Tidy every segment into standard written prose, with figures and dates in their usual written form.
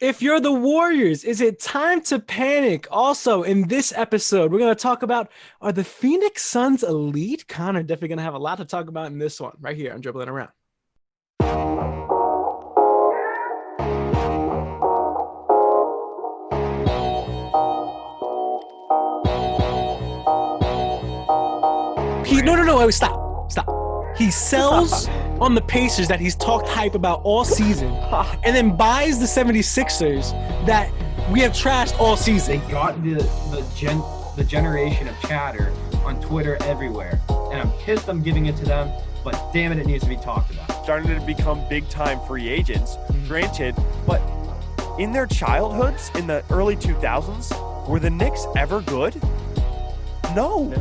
If you're the Warriors, is it time to panic? Also, in this episode, we're going to talk about, are the Phoenix Suns elite? Connor definitely going to have a lot to talk about in this one right here on Dribbling Around. No, wait, stop. He sells on the Pacers that he's talked hype about all season and then buys the 76ers that we have trashed all season. They got the generation of chatter on Twitter everywhere, and I'm pissed I'm giving it to them, but damn it needs to be talked about. Starting to become big-time free agents, granted, but in their childhoods, in the early 2000s, were the Knicks ever good? No.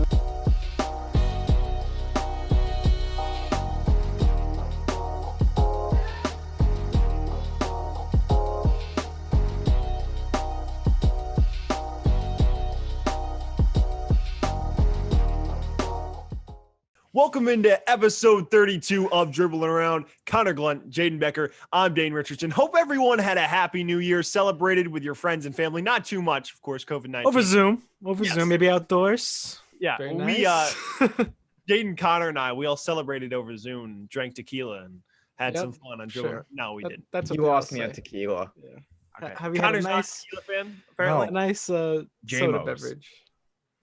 Welcome into episode 32 of Dribbling Around. Connor Glunt, Jaden Becker. I'm Dane Richardson. Hope everyone had a happy new year, celebrated with your friends and family. Not too much, of course, COVID-19. Over Zoom, maybe outdoors. Yeah, very nice. We, Jaden, Connor, and I, we all celebrated over Zoom, drank tequila, and had some fun on Dribbling. Sure. No, we didn't. That's what You lost me at tequila. Yeah. Okay. Have you Connor's had a nice, not a tequila fan, apparently? a nice soda beverage?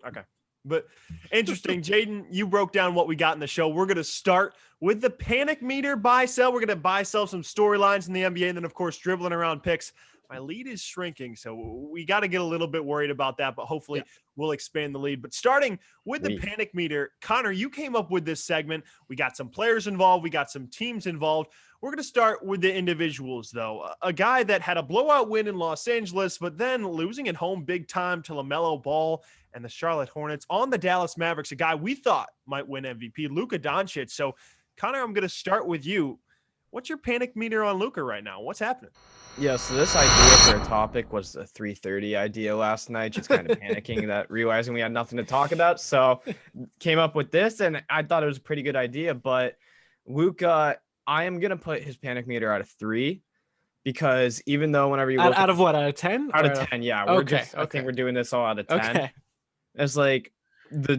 Okay. But interesting, Jaden, you broke down what we got in the show. We're going to start with the panic meter buy sell. We're going to buy sell some storylines in the NBA, and then, of course, dribbling around picks. My lead is shrinking, so we got to get a little bit worried about that, but hopefully we'll expand the lead. But starting with the panic meter, Connor, you came up with this segment. We got some players involved. We got some teams involved. We're going to start with the individuals, though. A guy that had a blowout win in Los Angeles, but then losing at home big time to LaMelo Ball and the Charlotte Hornets on the Dallas Mavericks, a guy we thought might win MVP, Luka Doncic. So, Connor, I'm going to start with you. What's your panic meter on Luka right now? What's happening? Yeah, so this idea for a topic was a 3:30 idea last night, just kind of panicking that realizing we had nothing to talk about. So came up with this, and I thought it was a pretty good idea. But Luka, I am going to put his panic meter out of 3 because even though whenever you look out of what, out of 10? Out of 10, yeah. I think we're doing this all out of 10. Okay. It's like the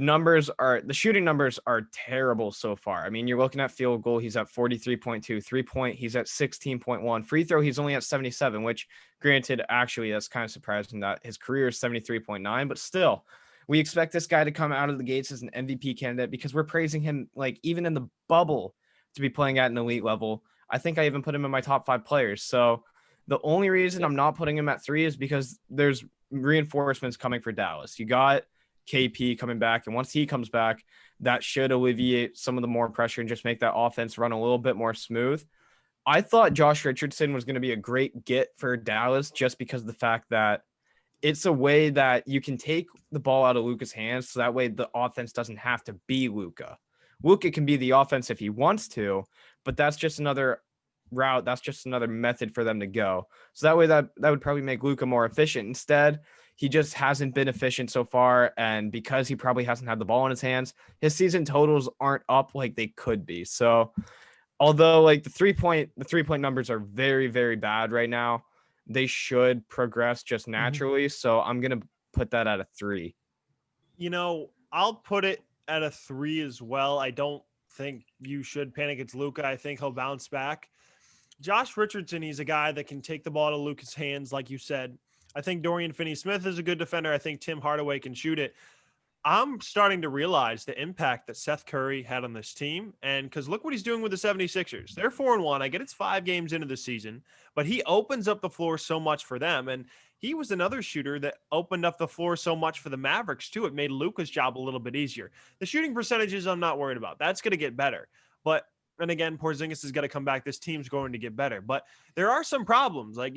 shooting numbers are terrible so far. I mean, you're looking at field goal, he's at 43.2, 3-point, he's at 16.1, free throw, he's only at 77, which granted, actually, that's kind of surprising that his career is 73.9, but still, we expect this guy to come out of the gates as an MVP candidate because we're praising him, like, even in the bubble to be playing at an elite level. I think I even put him in my top 5 players. So the only reason I'm not putting him at 3 is because there's reinforcements coming for Dallas. You got KP coming back, and once he comes back, that should alleviate some of the more pressure and just make that offense run a little bit more smooth. I thought Josh Richardson was going to be a great get for Dallas just because of the fact that it's a way that you can take the ball out of Luka's hands, so that way the offense doesn't have to be Luka. Luka can be the offense if he wants to, but that's just another route. That's just another method for them to go. So that way that would probably make Luka more efficient. Instead, he just hasn't been efficient so far, and because he probably hasn't had the ball in his hands, his season totals aren't up like they could be. So although like the three-point numbers are very, very bad right now, they should progress just naturally. So I'm going to put that at a 3. You know, I'll put it at a 3 as well. I don't think you should panic. It's Luka. I think he'll bounce back. Josh Richardson, he's a guy that can take the ball out of Luka's hands, like you said. I think Dorian Finney-Smith is a good defender. I think Tim Hardaway can shoot it. I'm starting to realize the impact that Seth Curry had on this team. And because look what he's doing with the 76ers. They're 4-1. I get it's 5 games into the season, but he opens up the floor so much for them. And he was another shooter that opened up the floor so much for the Mavericks too. It made Luka's job a little bit easier. The shooting percentages I'm not worried about. That's going to get better. And again, Porzingis is going to come back. This team's going to get better. But there are some problems. Like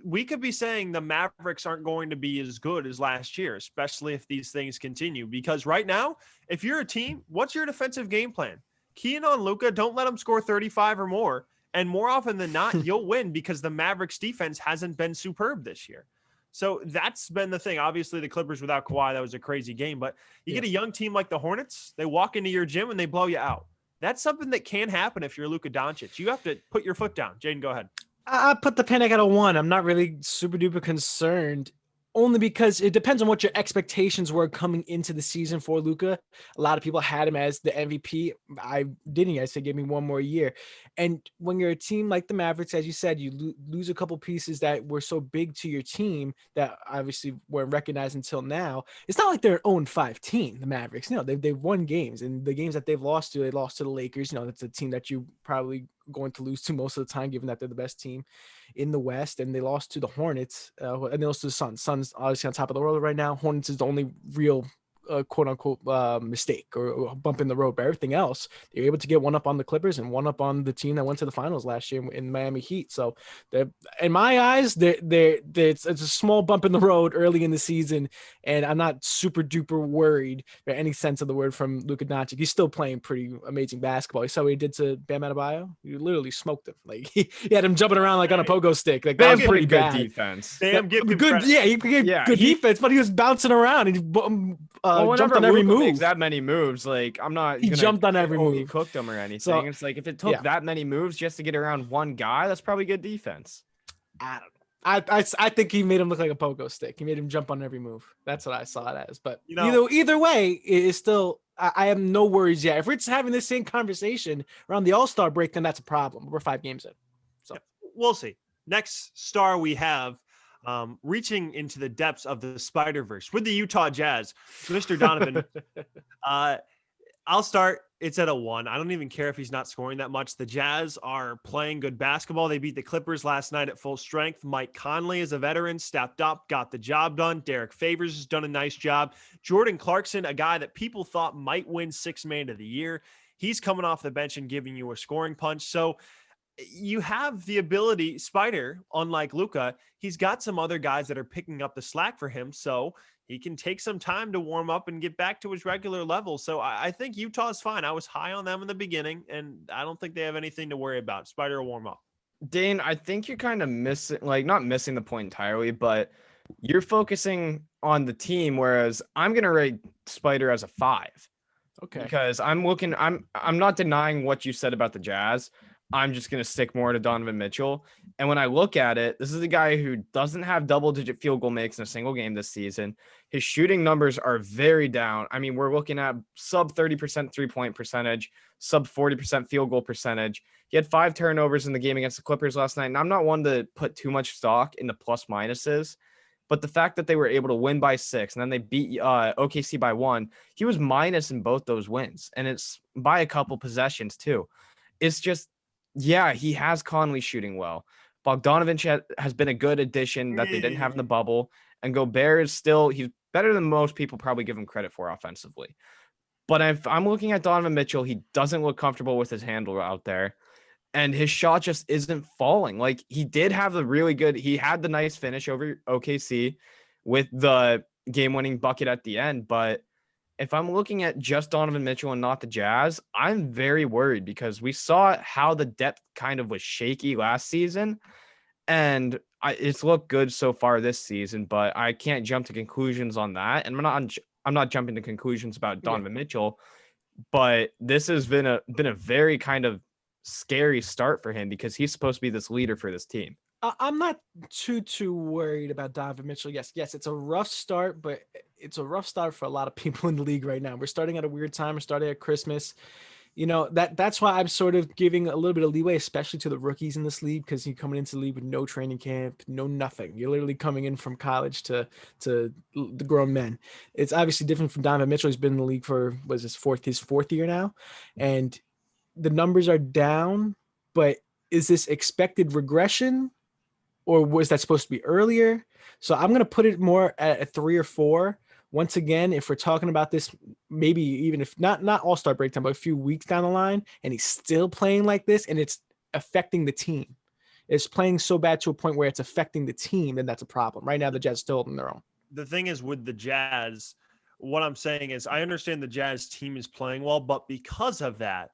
we could be saying the Mavericks aren't going to be as good as last year, especially if these things continue. Because right now, if you're a team, what's your defensive game plan? Key in on Luka. Don't let him score 35 or more. And more often than not, you'll win because the Mavericks defense hasn't been superb this year. So that's been the thing. Obviously, the Clippers without Kawhi, that was a crazy game. But you get a young team like the Hornets, they walk into your gym and they blow you out. That's something that can happen if you're Luka Doncic. You have to put your foot down. Jaden, go ahead. I put the Panic at a 1. I'm not really super duper concerned, only because it depends on what your expectations were coming into the season for Luka. A lot of people had him as the MVP. I didn't. I said, give me one more year. And when you're a team like the Mavericks, as you said, you lose a couple pieces that were so big to your team that obviously weren't recognized until now. It's not like they're an 0-5 team, the Mavericks. No, they've won games, and the games that they've lost to, they lost to the Lakers. That's a team that you probably going to lose to most of the time, given that they're the best team in the West. And they lost to the Hornets, and they lost to the Suns. Suns obviously on top of the world right now. Hornets is the only real quote unquote mistake or bump in the road, but everything else they're able to get one up on the Clippers and one up on the team that went to the finals last year in Miami Heat. So in my eyes, it's a small bump in the road early in the season, and I'm not super duper worried by any sense of the word from Luka Doncic. He's still playing pretty amazing basketball. You saw what he did to Bam Adebayo. You literally smoked him. Like he had him jumping around like on a pogo stick. Like that was Bam's pretty good bad. defense. Bam, give Good, credit. yeah, he gave good defense, but he was bouncing around and Well, jumped whenever on every Luka move. makes that many moves, like I'm not He gonna jumped on say, every he move. cooked them or anything. So, It's like if it took yeah. that many moves just to get around one guy, that's probably good defense. I don't know. I think he made him look like a pogo stick. He made him jump on every move. That's what I saw it as. But either way, it is still I have no worries yet. If we're just having this same conversation around the All-Star break, then that's a problem. We're 5 games in. So we'll see. Next star we have reaching into the depths of the Spider-Verse with the Utah Jazz, Mr. Donovan. I'll start. It's at a 1. I don't even care if he's not scoring that much. The Jazz are playing good basketball. They beat the Clippers last night at full strength. Mike Conley is a veteran, stepped up, got the job done. Derek Favors has done a nice job. Jordan Clarkson, a guy that people thought might win Sixth Man of the Year. He's coming off the bench and giving you a scoring punch. So you have the ability, Spider, unlike Luka, he's got some other guys that are picking up the slack for him. So he can take some time to warm up and get back to his regular level. So I think Utah's fine. I was high on them in the beginning, and I don't think they have anything to worry about. Spider will warm up. Dane, I think you're kind of missing, like not missing the point entirely, but you're focusing on the team, whereas I'm going to rate Spider as a 5. okay. Because I'm not denying what you said about the Jazz. I'm just going to stick more to Donovan Mitchell. And when I look at it, this is a guy who doesn't have double-digit field goal makes in a single game this season. His shooting numbers are very down. I mean, we're looking at sub 30% three-point percentage, sub 40% field goal percentage. He had 5 turnovers in the game against the Clippers last night. And I'm not one to put too much stock in the plus minuses, but the fact that they were able to win by 6 and then they beat OKC by 1, he was minus in both those wins. And it's by a couple possessions too. It's just, yeah, he has Conley shooting well. Bogdanovich has been a good addition that they didn't have in the bubble. And Gobert is still, he's better than most people probably give him credit for offensively. But if I'm looking at Donovan Mitchell, he doesn't look comfortable with his handle out there. And his shot just isn't falling. Like he did have he had the nice finish over OKC with the game-winning bucket at the end. But if I'm looking at just Donovan Mitchell and not the Jazz, I'm very worried because we saw how the depth kind of was shaky last season. And it's looked good so far this season, but I can't jump to conclusions on that. And I'm not jumping to conclusions about Donovan Mitchell, but this has been a very kind of scary start for him because he's supposed to be this leader for this team. I'm not too worried about Donovan Mitchell. Yes, it's a rough start, but it's a rough start for a lot of people in the league right now. We're starting at a weird time. We're starting at Christmas. That's why I'm sort of giving a little bit of leeway, especially to the rookies in this league, because you're coming into the league with no training camp, no nothing. You're literally coming in from college to the grown men. It's obviously different from Donovan Mitchell. He's been in the league for his fourth year now, and the numbers are down. But is this expected regression, or was that supposed to be earlier? So I'm going to put it more at a 3 or 4. Once again, if we're talking about this, maybe even if not all-star break time, but a few weeks down the line, and he's still playing like this and it's affecting the team. It's playing so bad to a point where it's affecting the team, then that's a problem. Right now, the Jazz still holding their own. The thing is with the Jazz, what I'm saying is I understand the Jazz team is playing well, but because of that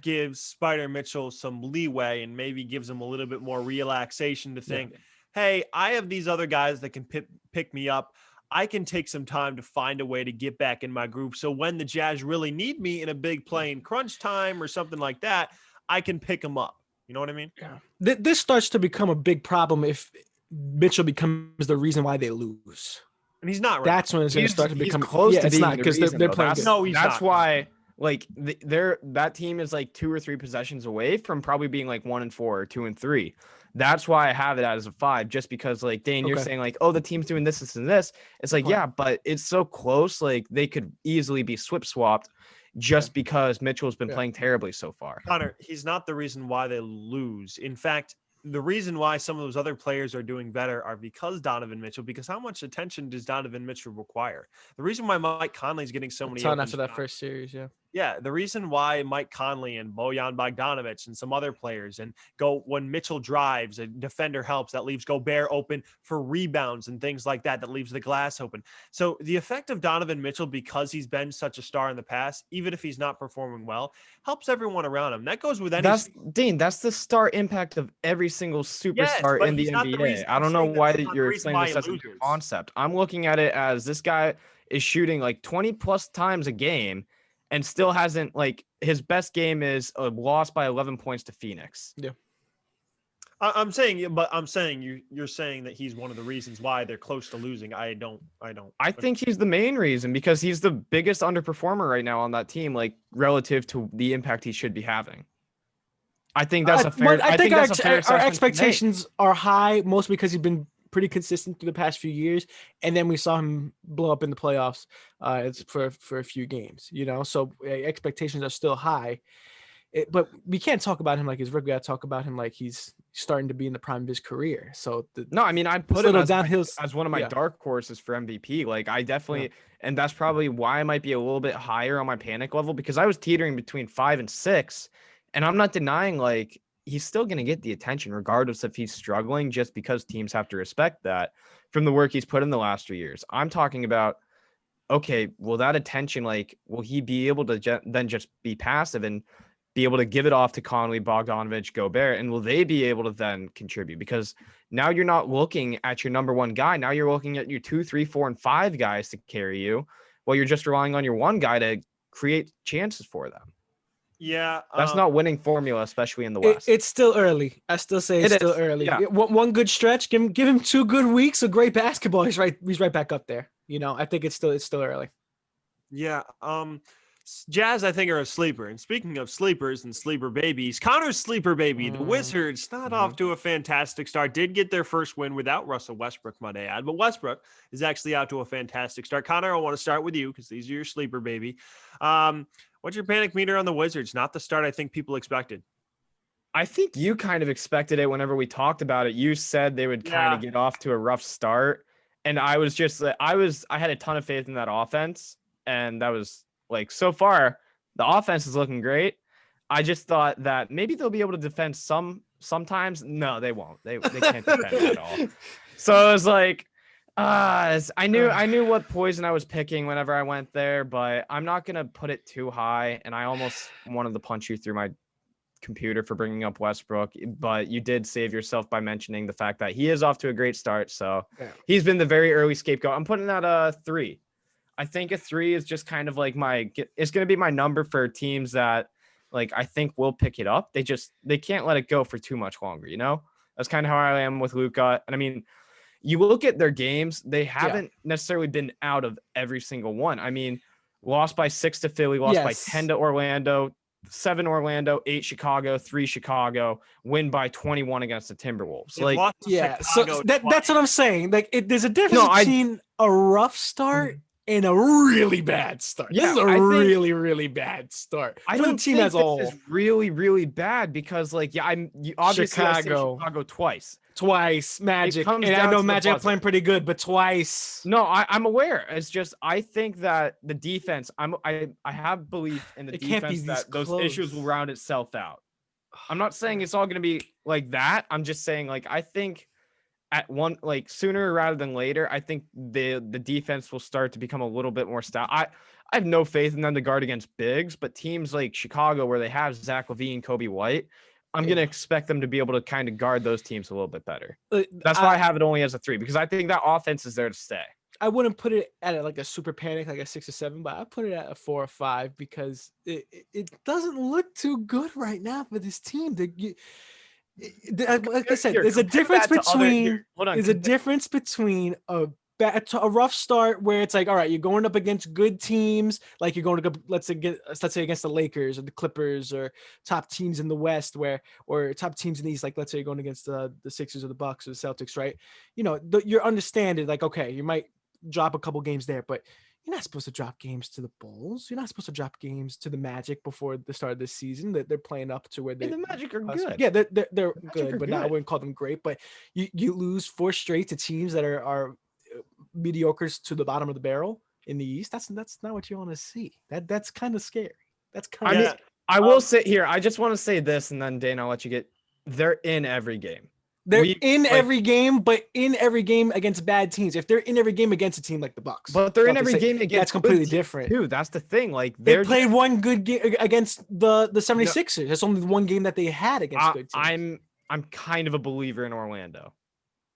gives Spider Mitchell some leeway and maybe gives him a little bit more relaxation to think, hey, I have these other guys that can pick me up. I can take some time to find a way to get back in my groove. So when the Jazz really need me in a big play in crunch time or something like that, I can pick them up. You know what I mean? Yeah. This starts to become a big problem if Mitchell becomes the reason why they lose. And he's not right. That's when it's going to start to He's become close to it's being not the because reason, they're though. playing That's, good. No, he's that's not. why, like, that team is like 2 or 3 possessions away from probably being like 1-4 or 2-3. That's why I have it as a 5, just because, like, Dane, you're Okay. saying like, oh, the team's doing this and this. It's like, point. yeah, but it's so close. Like, they could easily be swapped just because Mitchell's been playing terribly so far. Connor, he's not the reason why they lose. In fact, the reason why some of those other players are doing better are because Donovan Mitchell, because how much attention does Donovan Mitchell require? The reason why Mike Conley's getting so many ton open after that shots- first series, yeah. Yeah, the reason why Mike Conley and Bojan Bogdanovic and some other players and go when Mitchell drives, a defender helps, that leaves Gobert open for rebounds and things like that, that leaves the glass open. So the effect of Donovan Mitchell, because he's been such a star in the past, even if he's not performing well, helps everyone around him. That goes with any. That's Dean. That's the star impact of every single superstar but in the he's not the NBA. reason. I I'm don't know saying that why that's not the you're reason explaining why this he as a new loses. concept. I'm looking at it as this guy is shooting like 20 plus times a game and still hasn't, like, his best game is a loss by 11 points to Phoenix. Yeah. I'm saying you're saying that he's one of the reasons why they're close to losing. I don't. I think he's the main reason, because he's the biggest underperformer right now on that team, like, relative to the impact he should be having. I think that's a fair. But I think that's a fair our assessment to make. expectations are high, mostly because he's been pretty consistent through the past few years, and then we saw him blow up in the playoffs for a few games. You know, so expectations are still high. But we can't talk about him like he's rookie. We got to talk about him like he's starting to be in the prime of his career. So No, I mean, I put him as one of my dark horses for MVP. Like, I definitely, and that's probably why I might be a little bit higher on my panic level, because I was teetering between 5 and 6, and I'm not denying, like, he's still going to get the attention regardless if he's struggling, just because teams have to respect that from the work he's put in the last 3 years. I'm talking about, okay, will that attention, like, will he be able to then just be passive and be able to give it off to Conley, Bogdanovich, Gobert, and will they be able to then contribute? Because now you're not looking at your number one guy. Now you're looking at your 2, 3, 4, and 5 guys to carry you, while you're just relying on your one guy to create chances for them. Yeah, That's not winning formula, especially in the West. It's still early. I still say it's still early. Yeah. One good stretch, give him 2 good weeks of great basketball. He's right back up there. You know, I think it's still early. Yeah. Jazz, I think, are a sleeper. And speaking of sleepers and sleeper babies, Connor's sleeper baby, the Wizards, not off to a fantastic start. Did get their first win without Russell Westbrook, might I add. But Westbrook is actually out to a fantastic start. Connor, I want to start with you because these are your sleeper baby. What's your panic meter on the Wizards? Not the start I think people expected. I think you kind of expected it whenever we talked about it. You said they would kind of get off to a rough start. And I was just, I had a ton of faith in that offense. And that was, like, so far, the offense is looking great. I just thought that maybe they'll be able to defend sometimes. No, they won't. They can't defend at all. So it was like, I knew what poison I was picking whenever I went there, but I'm not going to put it too high. And I almost wanted to punch you through my computer for bringing up Westbrook, but you did save yourself by mentioning the fact that he is off to a great start. So he's been the very early scapegoat. I'm putting that a 3. I think a 3 is just kind of like it's going to be my number for teams that, like, I think will pick it up. They can't let it go for too much longer. You know, that's kind of how I am with Luka. And I mean, you look at their games, they haven't necessarily been out of every single one. I mean, lost by 6 to Philly, lost by 10 to Orlando, 7 Orlando, 8 Chicago, 3 Chicago, win by 21 against the Timberwolves. So that's what I'm saying. Like, there's a difference between a rough start and a really bad start. Yeah, this is a really, really bad start. I for don't the team think as a this whole. is really, really bad because, like, obviously I say Chicago twice, Magic, and I know Magic are playing pretty good, but twice. No, I'm aware. It's just I think that the defense. I have belief in the defense that those issues will round itself out. I'm not saying it's all going to be like that. I'm just saying, like, I think at one, like, sooner rather than later, I think the defense will start to become a little bit more stout. I have no faith in them to guard against bigs, but teams like Chicago, where they have Zach LaVine, Kobe White, I'm going to expect them to be able to kind of guard those teams a little bit better. That's why I have it only as a 3, because I think that offense is there to stay. I wouldn't put it at like a super panic, like a 6 or 7, but I put it at a 4 or 5 because it doesn't look too good right now for this team. Like I said, Here, there's a compare difference that to other- between here, hold on, there's a difference between a rough start where it's like, all right, you're going up against good teams, like you're going to go, let's say against the Lakers or the Clippers or top teams in the West, or top teams in the East, like let's say you're going against the Sixers or the Bucks or the Celtics, right? You know, you're understanding, like, okay, you might drop a couple games there, but you're not supposed to drop games to the Bulls. You're not supposed to drop games to the Magic before the start of this season. That they're playing up to where Yeah, they the Magic are good. yeah, they're Magic good, are but not, I good. wouldn't call them great. But you lose 4 straight to teams that are mediocres to the bottom of the barrel in the East. That's not what you want to see. That's kind of scary. That's kind I of mean, I will say here, I just want to say this, and then Dane, I'll let you get. They're in every game. they're in every game, but in every game against bad teams. If they're in every game against a team like the Bucks, But they're in Celtics, every game against that's completely good teams, different. too. That's the thing. Like They played one good game against the 76ers. That's only the one game that they had against good teams. I'm kind of a believer in Orlando.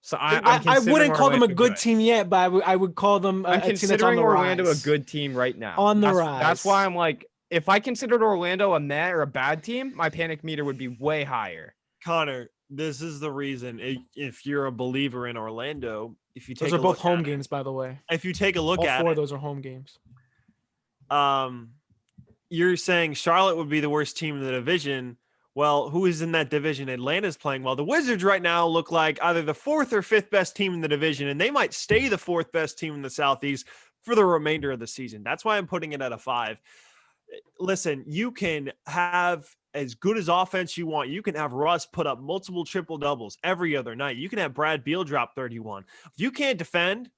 So I wouldn't call them a Orlando good team yet, but I would call them I'm a team that's on considering the Orlando rise. a good team right now. On the That's rise. why I'm like, if I considered Orlando a meh or a bad team, my panic meter would be way higher. Connor, this is the reason. If you're a believer in Orlando, if you take Those are a both look home at it- games, by the way. If you take a look All at 4 it, of those are home games. You're saying Charlotte would be the worst team in the division. Well, who is in that division? Atlanta's playing well. The Wizards right now look like either the 4th or 5th best team in the division, and they might stay the 4th best team in the Southeast for the remainder of the season. That's why I'm putting it at a 5. Listen, you can have as good as offense you want. You can have Russ put up multiple triple doubles every other night. You can have Brad Beal drop 31. If you can't defend,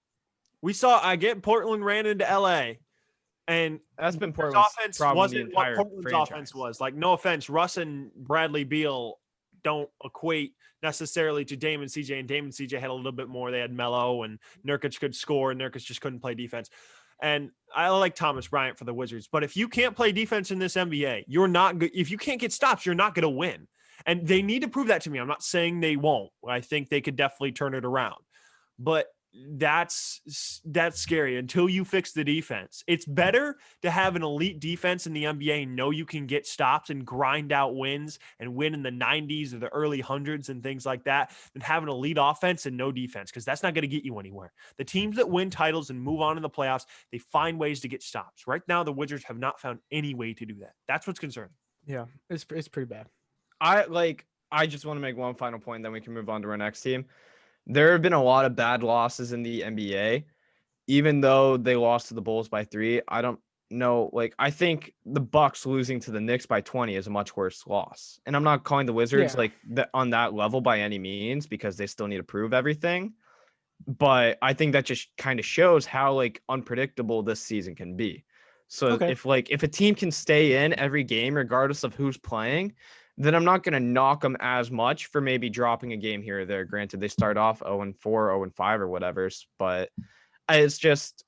Portland ran into LA. And That's been Portland's Portland's offense problem the wasn't what entire Portland's franchise. offense was. Like, no offense, Russ and Bradley Beal don't equate necessarily to Dame and CJ. And Dame and CJ had a little bit more. They had Melo, and Nurkic could score, and Nurkic just couldn't play defense. And I like Thomas Bryant for the Wizards. But if you can't play defense in this NBA, you're not good. If you can't get stops, you're not going to win. And they need to prove that to me. I'm not saying they won't. I think they could definitely turn it around. But that's scary until you fix the defense. It's better to have an elite defense in the NBA and know you can get stops and grind out wins and win in the 90s or the early hundreds and things like that than have an elite offense and no defense, because that's not going to get you anywhere. The teams that win titles and move on in the playoffs, they find ways to get stops. Right now, the Wizards have not found any way to do that. That's what's concerning. Yeah, it's pretty bad. I just want to make one final point, then we can move on to our next team. There have been a lot of bad losses in the NBA, even though they lost to the Bulls by 3. I don't know. Like, I think the Bucks losing to the Knicks by 20 is a much worse loss. And I'm not calling the Wizards on that level by any means, because they still need to prove everything. But I think that just kind of shows how unpredictable this season can be. So if a team can stay in every game, regardless of who's playing, then I'm not going to knock them as much for maybe dropping a game here or there. Granted, they start off 0-4, 0-5 or whatever, but it's just,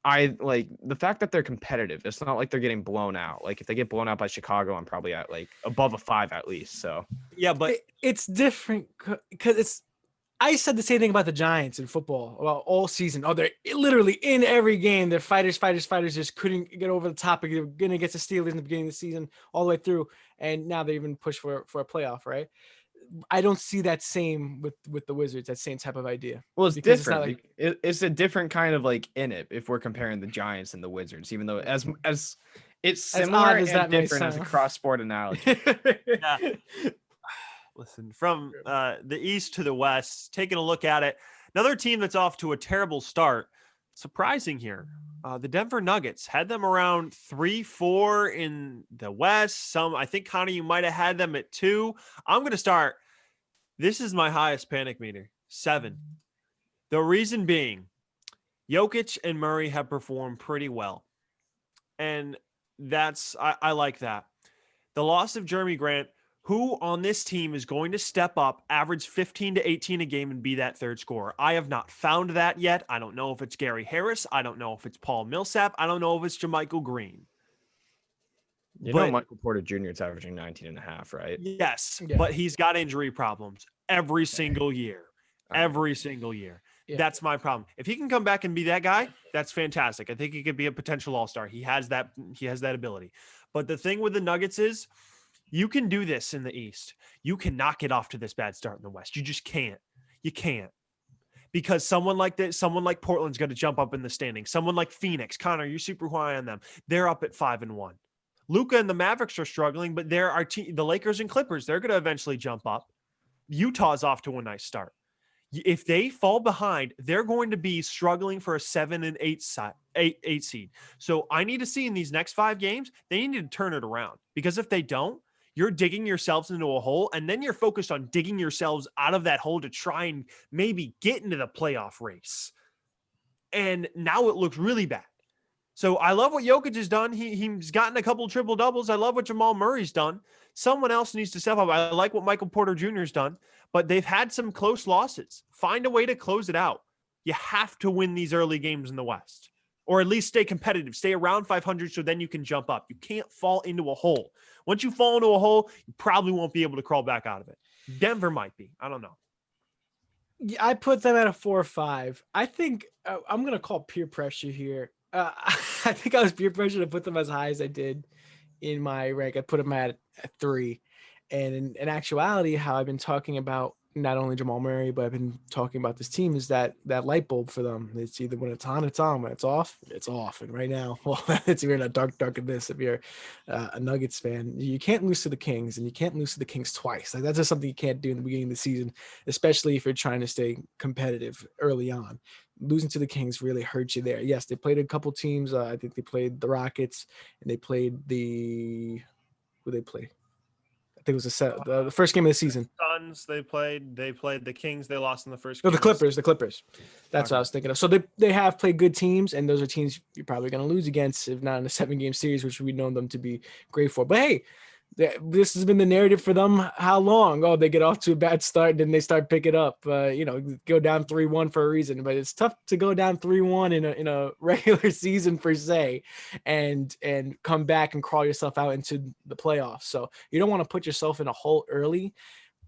I like the fact that they're competitive. It's not like they're getting blown out. Like, if they get blown out by Chicago, I'm probably at above a 5 at least. So yeah, but it's different because I said the same thing about the Giants in football all season. Oh, they're literally in every game. They're fighters. Just couldn't get over the top. They're going against the Steelers in the beginning of the season all the way through. And now they even push for a playoff, right? I don't see that same with the Wizards, that same type of idea. Well, it's different. It's a different kind of in it if we're comparing the Giants and the Wizards, even though as it's similar as and different as a cross-sport analogy. Yeah. Listen, from the East to the West, taking a look at it, another team that's off to a terrible start. Surprising here. The Denver Nuggets had them around 3-4 in the West. I think, Connor, you might have had them at 2. I'm going to start. This is my highest panic meter, 7. The reason being, Jokic and Murray have performed pretty well. And I like that. The loss of Jeremy Grant, who on this team is going to step up, average 15 to 18 a game, and be that third scorer? I have not found that yet. I don't know if it's Gary Harris. I don't know if it's Paul Millsap. I don't know if it's JaMychal Green. Know Michael Porter Jr. is averaging 19.5, right? Yes, yeah. But he's got injury problems every single year. Every single year. Yeah. That's my problem. If he can come back and be that guy, that's fantastic. I think he could be a potential all-star. He has that ability. But the thing with the Nuggets is, You can do this in the East. You cannot get off to this bad start in the West. You just can't. You can't. Because someone like this, someone like Portland's going to jump up in the standings. Someone like Phoenix, Connor, you're super high on them. They're up at 5-1. Luka and the Mavericks are struggling, but there are the Lakers and Clippers. They're going to eventually jump up. Utah's off to a nice start. If they fall behind, they're going to be struggling for a 7 and 8 seed. So I need to see in these next 5 games, they need to turn it around, because if they don't, you're digging yourselves into a hole, and then you're focused on digging yourselves out of that hole to try and maybe get into the playoff race. And now it looks really bad. So I love what Jokic has done. He's gotten a couple triple doubles. I love what Jamal Murray's done. Someone else needs to step up. I like what Michael Porter Jr. has done, but they've had some close losses. Find a way to close it out. You have to win these early games in the West, or at least stay competitive, stay around 500 so then you can jump up. You can't fall into a hole. Once you fall into a hole, you probably won't be able to crawl back out of it. Denver might be. I don't know. Yeah, I put them at a 4 or 5. I think I'm going to call peer pressure here. I think I was peer pressure to put them as high as I did in my rank. I put them at 3. And in actuality, how I've been talking about not only Jamal Murray, but I've been talking about this team is that light bulb for them. It's either when it's on, it's on. When it's off, it's off. And right now, well, it's you're in a dark abyss. If you're a Nuggets fan, you can't lose to the Kings, and you can't lose to the Kings twice. Like, that's just something you can't do in the beginning of the season, especially if you're trying to stay competitive early on. Losing to the Kings really hurts you there. Yes, they played a couple teams. I think they played the Rockets, and they played who they play. I think it was the first game of the season. Suns, they played the Kings. They lost in the first game. No, the Clippers. That's what I was thinking of. So they have played good teams, and those are teams you're probably going to lose against, if not in a 7-game series, which we know them to be great for. But hey, this has been the narrative for them. How long? Oh, they get off to a bad start, then they start picking up. Go down 3-1 for a reason. But it's tough to go down 3-1 in a regular season per se, and come back and crawl yourself out into the playoffs. So you don't want to put yourself in a hole early.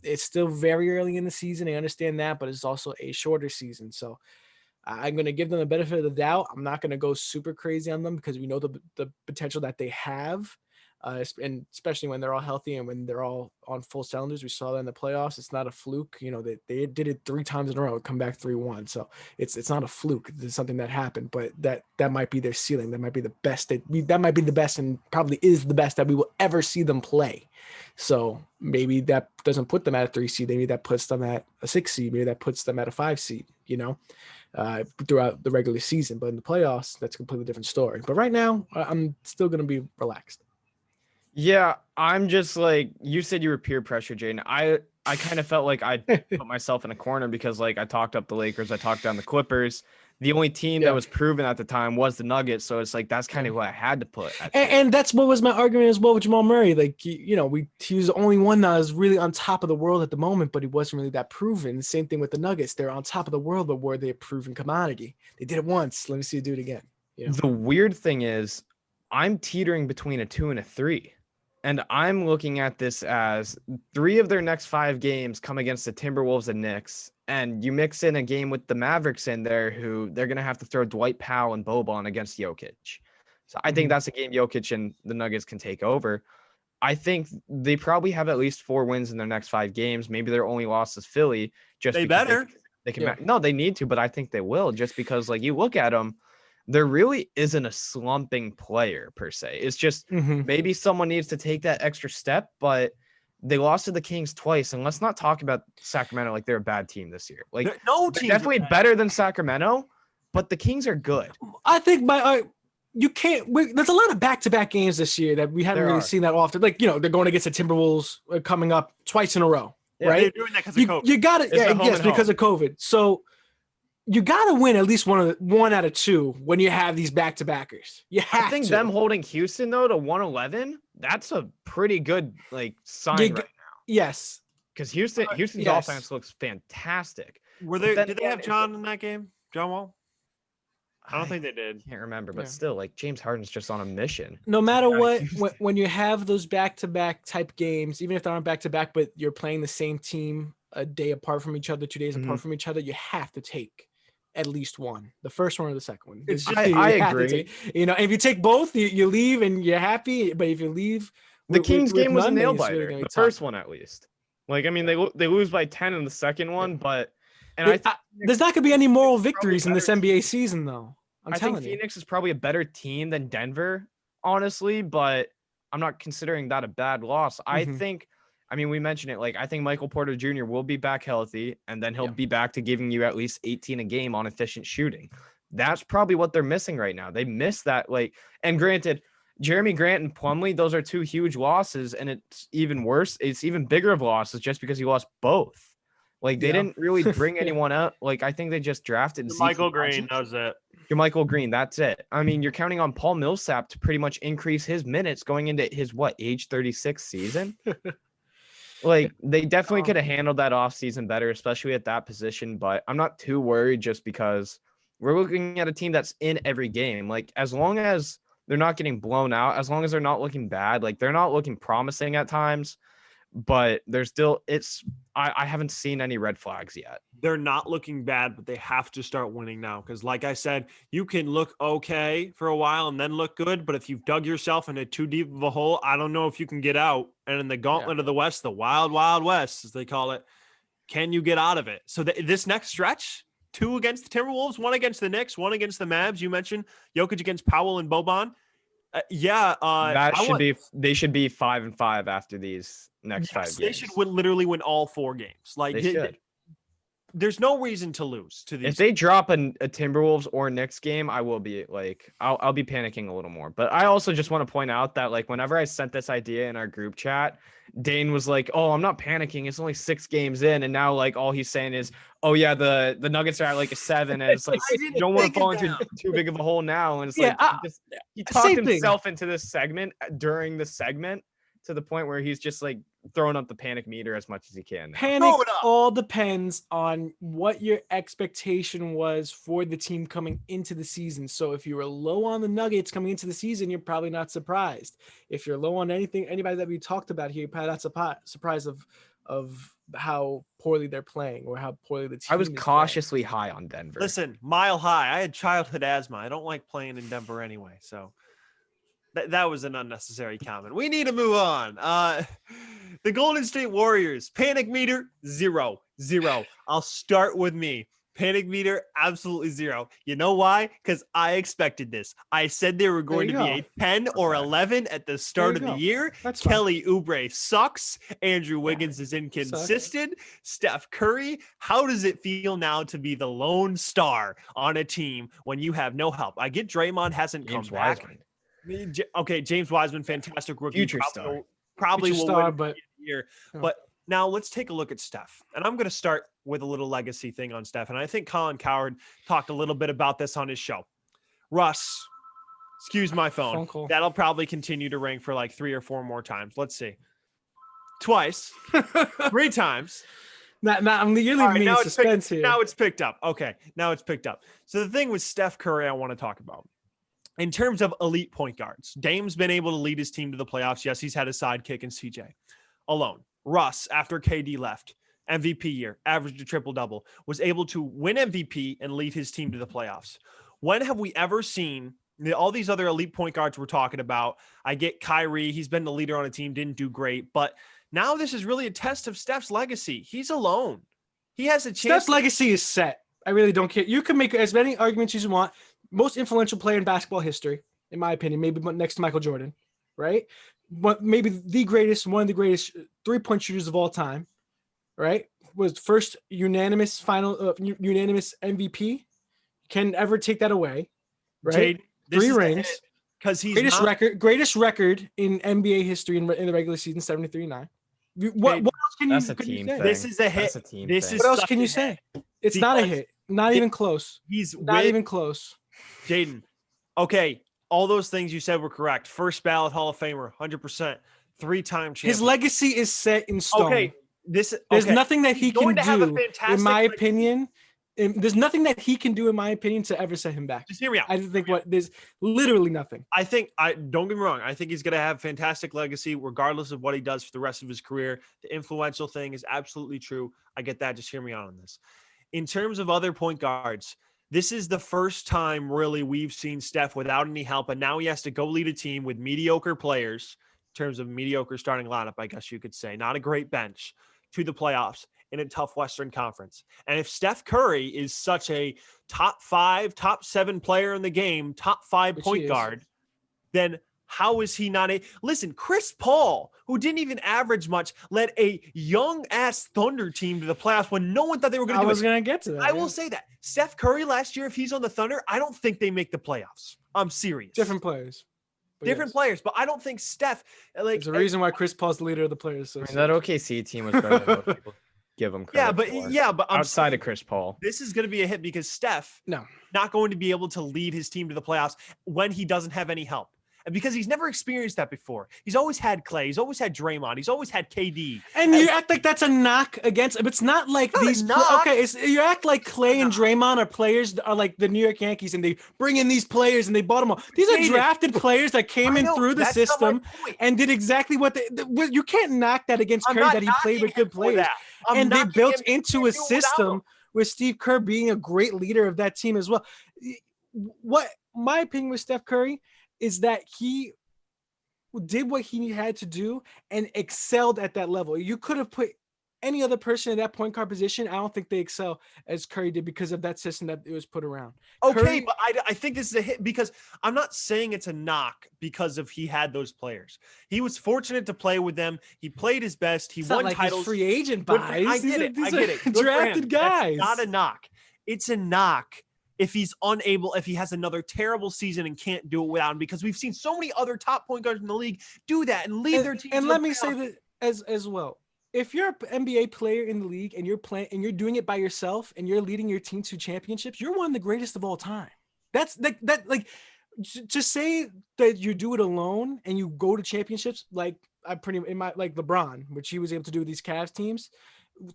It's still very early in the season. I understand that, but it's also a shorter season. So I'm going to give them the benefit of the doubt. I'm not going to go super crazy on them because we know the potential that they have. And especially when they're all healthy and when they're all on full cylinders. We saw that in the playoffs. It's not a fluke. They did it 3 times in a row, come back 3-1. So it's not a fluke. It's something that happened, but that might be their ceiling. That might be the best. That might be the best, and probably is the best that we will ever see them play. So maybe that doesn't put them at a 3 seed. Maybe that puts them at a 6 seed. Maybe that puts them at a 5 seed, throughout the regular season. But in the playoffs, that's a completely different story. But right now, I'm still going to be relaxed. Yeah, I'm just like, you said you were peer pressure, Jaden. I kind of felt like I put myself in a corner because, like, I talked up the Lakers, I talked down the Clippers. The only team that was proven at the time was the Nuggets, so it's like that's kind of what I had to put. And that's what was my argument as well with Jamal Murray. Like, he was the only one that was really on top of the world at the moment, but he wasn't really that proven. Same thing with the Nuggets. They're on top of the world, but were they a proven commodity? They did it once. Let me see you do it again. The weird thing is, I'm teetering between a 2 and a 3. And I'm looking at this as 3 of their next 5 games come against the Timberwolves and Knicks. And you mix in a game with the Mavericks in there, who they're going to have to throw Dwight Powell and Boban against Jokic. So I think that's a game Jokic and the Nuggets can take over. I think they probably have at least 4 wins in their next 5 games. Maybe their only loss is Philly. They better. They can. No, they need to, but I think they will, just because, like, you look at them, there really isn't a slumping player per se. It's just maybe someone needs to take that extra step, but they lost to the Kings twice. And let's not talk about Sacramento like they're a bad team this year. Like, no team definitely better than Sacramento, but the Kings are good. I think you can't. There's a lot of back-to-back games this year that we haven't really seen that often. Like, they're going against the Timberwolves coming up twice in a row, right? They're doing that because of COVID. You got it. Yes, because of COVID. So you got to win at least one out of 2 when you have these back-to-backers. I think them holding Houston, though, to 111, that's a pretty good, like, sign right now. Yes. Because Houston's offense looks fantastic. Did they have John in that game? John Wall? I don't think they did. Can't remember, but still, like, James Harden's just on a mission. No matter what, when you have those back-to-back type games, even if they're on back-to-back, but you're playing the same team a day apart from each other, 2 days apart from each other, you have to take at least one, the first one or the second one. I agree. And if you take both, you leave and you're happy. But if you leave The Kings game was a nail Monday, it's really biter. gonna be The tough. first one, at least. Like, I mean, they lose by 10 in the second one, but There's not gonna be any moral Probably victories in this better NBA season, though. I'm I think telling you. Phoenix is probably a better team than Denver, honestly, but I'm not considering that a bad loss. I Mhm. think, I mean, we mentioned it. Like, I think Michael Porter Jr. will be back healthy, and then he'll be back to giving you at least 18 a game on efficient shooting. That's probably what they're missing right now. They miss that. Like, and granted, Jeremy Grant and Plumlee, those are two huge losses, and it's even worse. It's even bigger of losses just because you lost both. Like, they Yeah. didn't really bring Yeah. anyone out. Like, I think they just drafted Michael CT Green knows it. You're Michael Green. That's it. I mean, you're counting on Paul Millsap to pretty much increase his minutes going into his age 36 season. Like, they definitely could have handled that offseason better, especially at that position. But I'm not too worried just because we're looking at a team that's in every game. Like, as long as they're not getting blown out, as long as they're not looking bad, like they're not looking promising at times, but there's still I haven't seen any red flags yet. They're not looking bad, but they have to start winning now. Because, like I said, you can look okay for a while and then look good. But if you've dug yourself into too deep of a hole, I don't know if you can get out. And in the gauntlet of the West, the wild, wild West, as they call it, can you get out of it? So this next stretch, 2 against the Timberwolves, 1 against the Knicks, 1 against the Mavs. You mentioned Jokic against Powell and Boban. They should be 5-5 after these next 5 games. They should literally win all 4 games. Like, they should. There's no reason to lose to these. If they drop a Timberwolves or Knicks game, I will be like, I'll be panicking a little more. But I also just want to point out that, like, whenever I sent this idea in our group chat, Dane was like, "Oh, I'm not panicking. It's only 6 games in," and now like all he's saying is, "Oh yeah, the Nuggets are at like a 7," and it's like you don't want to fall into too big of a hole now. And it's he talked himself into this segment during the segment to the point where he's just like throwing up the panic meter as much as he can. Panic all depends on what your expectation was for the team coming into the season. So if you were low on the Nuggets coming into the season, you're probably not surprised. If you're low on anybody that we talked about here, you're probably not surprised of how poorly they're playing or how poorly the team I was is cautiously high on Denver. Listen, mile high. I had childhood asthma. I don't like playing in Denver anyway, so that was an unnecessary comment. We need to move on. The Golden State Warriors, panic meter, 0. I'll start with me. Panic meter, absolutely 0. You know why? Because I expected this. I said they were going to be a 10 or 11 at the start of the year. That's Kelly Oubre sucks. Andrew Wiggins is inconsistent. Steph Curry, how does it feel now to be the lone star on a team when you have no help? I get Draymond hasn't come back. Okay, James Wiseman, fantastic rookie. Future star. Probably Future will star, win but year. But now let's take a look at Steph. And I'm going to start with a little legacy thing on Steph. And I think Colin Cowherd talked a little bit about this on his show. Russ, excuse my phone. That'll probably continue to ring for like 3 or 4 more times. Let's see. Twice. 3 times. You're leaving me in suspense here. Now it's picked up. Okay, now it's picked up. So the thing with Steph Curry I want to talk about. In terms of elite point guards, Dame's been able to lead his team to the playoffs. Yes, he's had a sidekick in CJ. Alone. Russ, after KD left, MVP year, averaged a triple-double, was able to win MVP and lead his team to the playoffs. When have we ever seen all these other elite point guards we're talking about? I get Kyrie. He's been the leader on a team, didn't do great. But now this is really a test of Steph's legacy. He's alone. He has a chance. Steph's legacy is set. I really don't care. You can make as many arguments as you want. Most influential player in basketball history, in my opinion, maybe next to Michael Jordan, right? Maybe one of the greatest 3-point shooters of all time, right? Was first unanimous MVP. Can ever take that away, right? Jade, 3 rings. Because he's greatest record in NBA history in the regular season, 73-9. What else can you say? This is a hit. What else can you say? It's not a hit. Not even close. He's not even close. Jaden, okay, all those things you said were correct. First ballot Hall of Famer, 100%. 3-time champion. His legacy is set in stone. Okay, there's nothing that he can do, in my opinion. There's nothing that he can do, in my opinion, to ever set him back. Just hear me out. I think there's literally nothing. Don't get me wrong. I think he's going to have fantastic legacy regardless of what he does for the rest of his career. The influential thing is absolutely true. I get that. Just hear me out on this. In terms of other point guards, this is the first time really we've seen Steph without any help, and now he has to go lead a team with mediocre players terms of mediocre starting lineup, I guess you could say, not a great bench, to the playoffs in a tough Western Conference. And if Steph Curry is such a top 5, top 7 player in the game, top 5 point guard, then how is he not listen, Chris Paul, who didn't even average much, led a young ass Thunder team to the playoffs when no one thought they were going to do it. I was going to get to that. I will say that Steph Curry last year, if he's on the Thunder, I don't think they make the playoffs. I'm serious. Different players. Different players, but I don't think Steph, like, there's a reason why Chris Paul's the leader of the players. I mean, that OKC team was better than most people give him credit for. but outside of Chris Paul, this is going to be a hit because Steph, no, not going to be able to lead his team to the playoffs when he doesn't have any help. And because he's never experienced that before. He's always had Clay. He's always had Draymond. He's always had KD. And you act like that's a knock against him. It's not like these. Okay, you act like Clay and Draymond are players, are like the New York Yankees, and they bring in these players and they bought them all. These are drafted players that came in through the system and did exactly what they. You can't knock that against Curry that he played with good players. And they built into a system with Steve Kerr being a great leader of that team as well. What my opinion with Steph Curry is that he did what he had to do and excelled at that level. You could have put any other person in that point guard position. I don't think they excel as Curry did because of that system that it was put around. Okay, Curry, but I think this is a hit because I'm not saying it's a knock because of he had those players. He was fortunate to play with them. He played his best. He won like titles. Free agent buys. I get it. Drafted guys. That's not a knock. It's a knock if he's unable, if he has another terrible season and can't do it without him, because we've seen so many other top point guards in the league do that and lead their team. And let me say that as well. If you're an NBA player in the league and you're playing and you're doing it by yourself and you're leading your team to championships, you're one of the greatest of all time. That's like to say that you do it alone and you go to championships, like like LeBron, which he was able to do with these Cavs teams.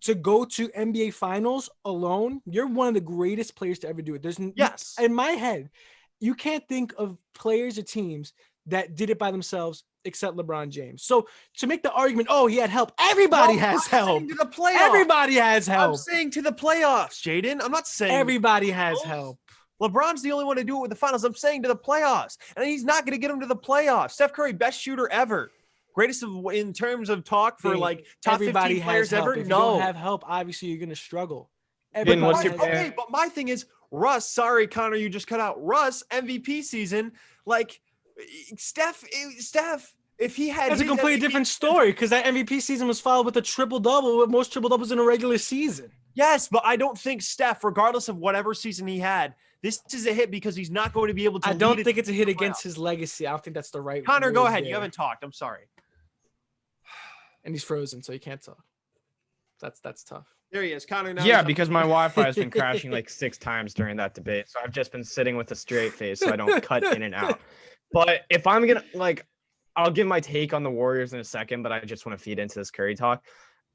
To go to NBA finals alone, you're one of the greatest players to ever do it. In my head, you can't think of players or teams that did it by themselves except LeBron James. So to make the argument, he had help. Everybody has help. To the playoffs. Everybody has help. I'm saying to the playoffs, Jaden. I'm not saying everybody has help. LeBron's the only one to do it with the finals. I'm saying to the playoffs, and he's not going to get him to the playoffs. Steph Curry, best shooter ever. Greatest in terms of talk for like top 15 players ever. If you don't have help, obviously you're going to struggle. Okay, but my thing is Russ. Sorry, Connor, you just cut out. Russ MVP season. Like Steph. If he had, that's a completely different story because that MVP season was followed with a triple double, with most triple doubles in a regular season. Yes, but I don't think Steph, regardless of whatever season he had, this is a hit because he's not going to be able to. I don't think it's a hit against his legacy. I don't think that's the right. Connor, go ahead. You haven't talked. I'm sorry. And he's frozen, so he can't talk. That's tough. There he is, Connor. Now because my Wi-Fi has been crashing like 6 times during that debate, so I've just been sitting with a straight face so I don't cut in and out. But if I'm gonna I'll give my take on the Warriors in a second, but I just want to feed into this Curry talk.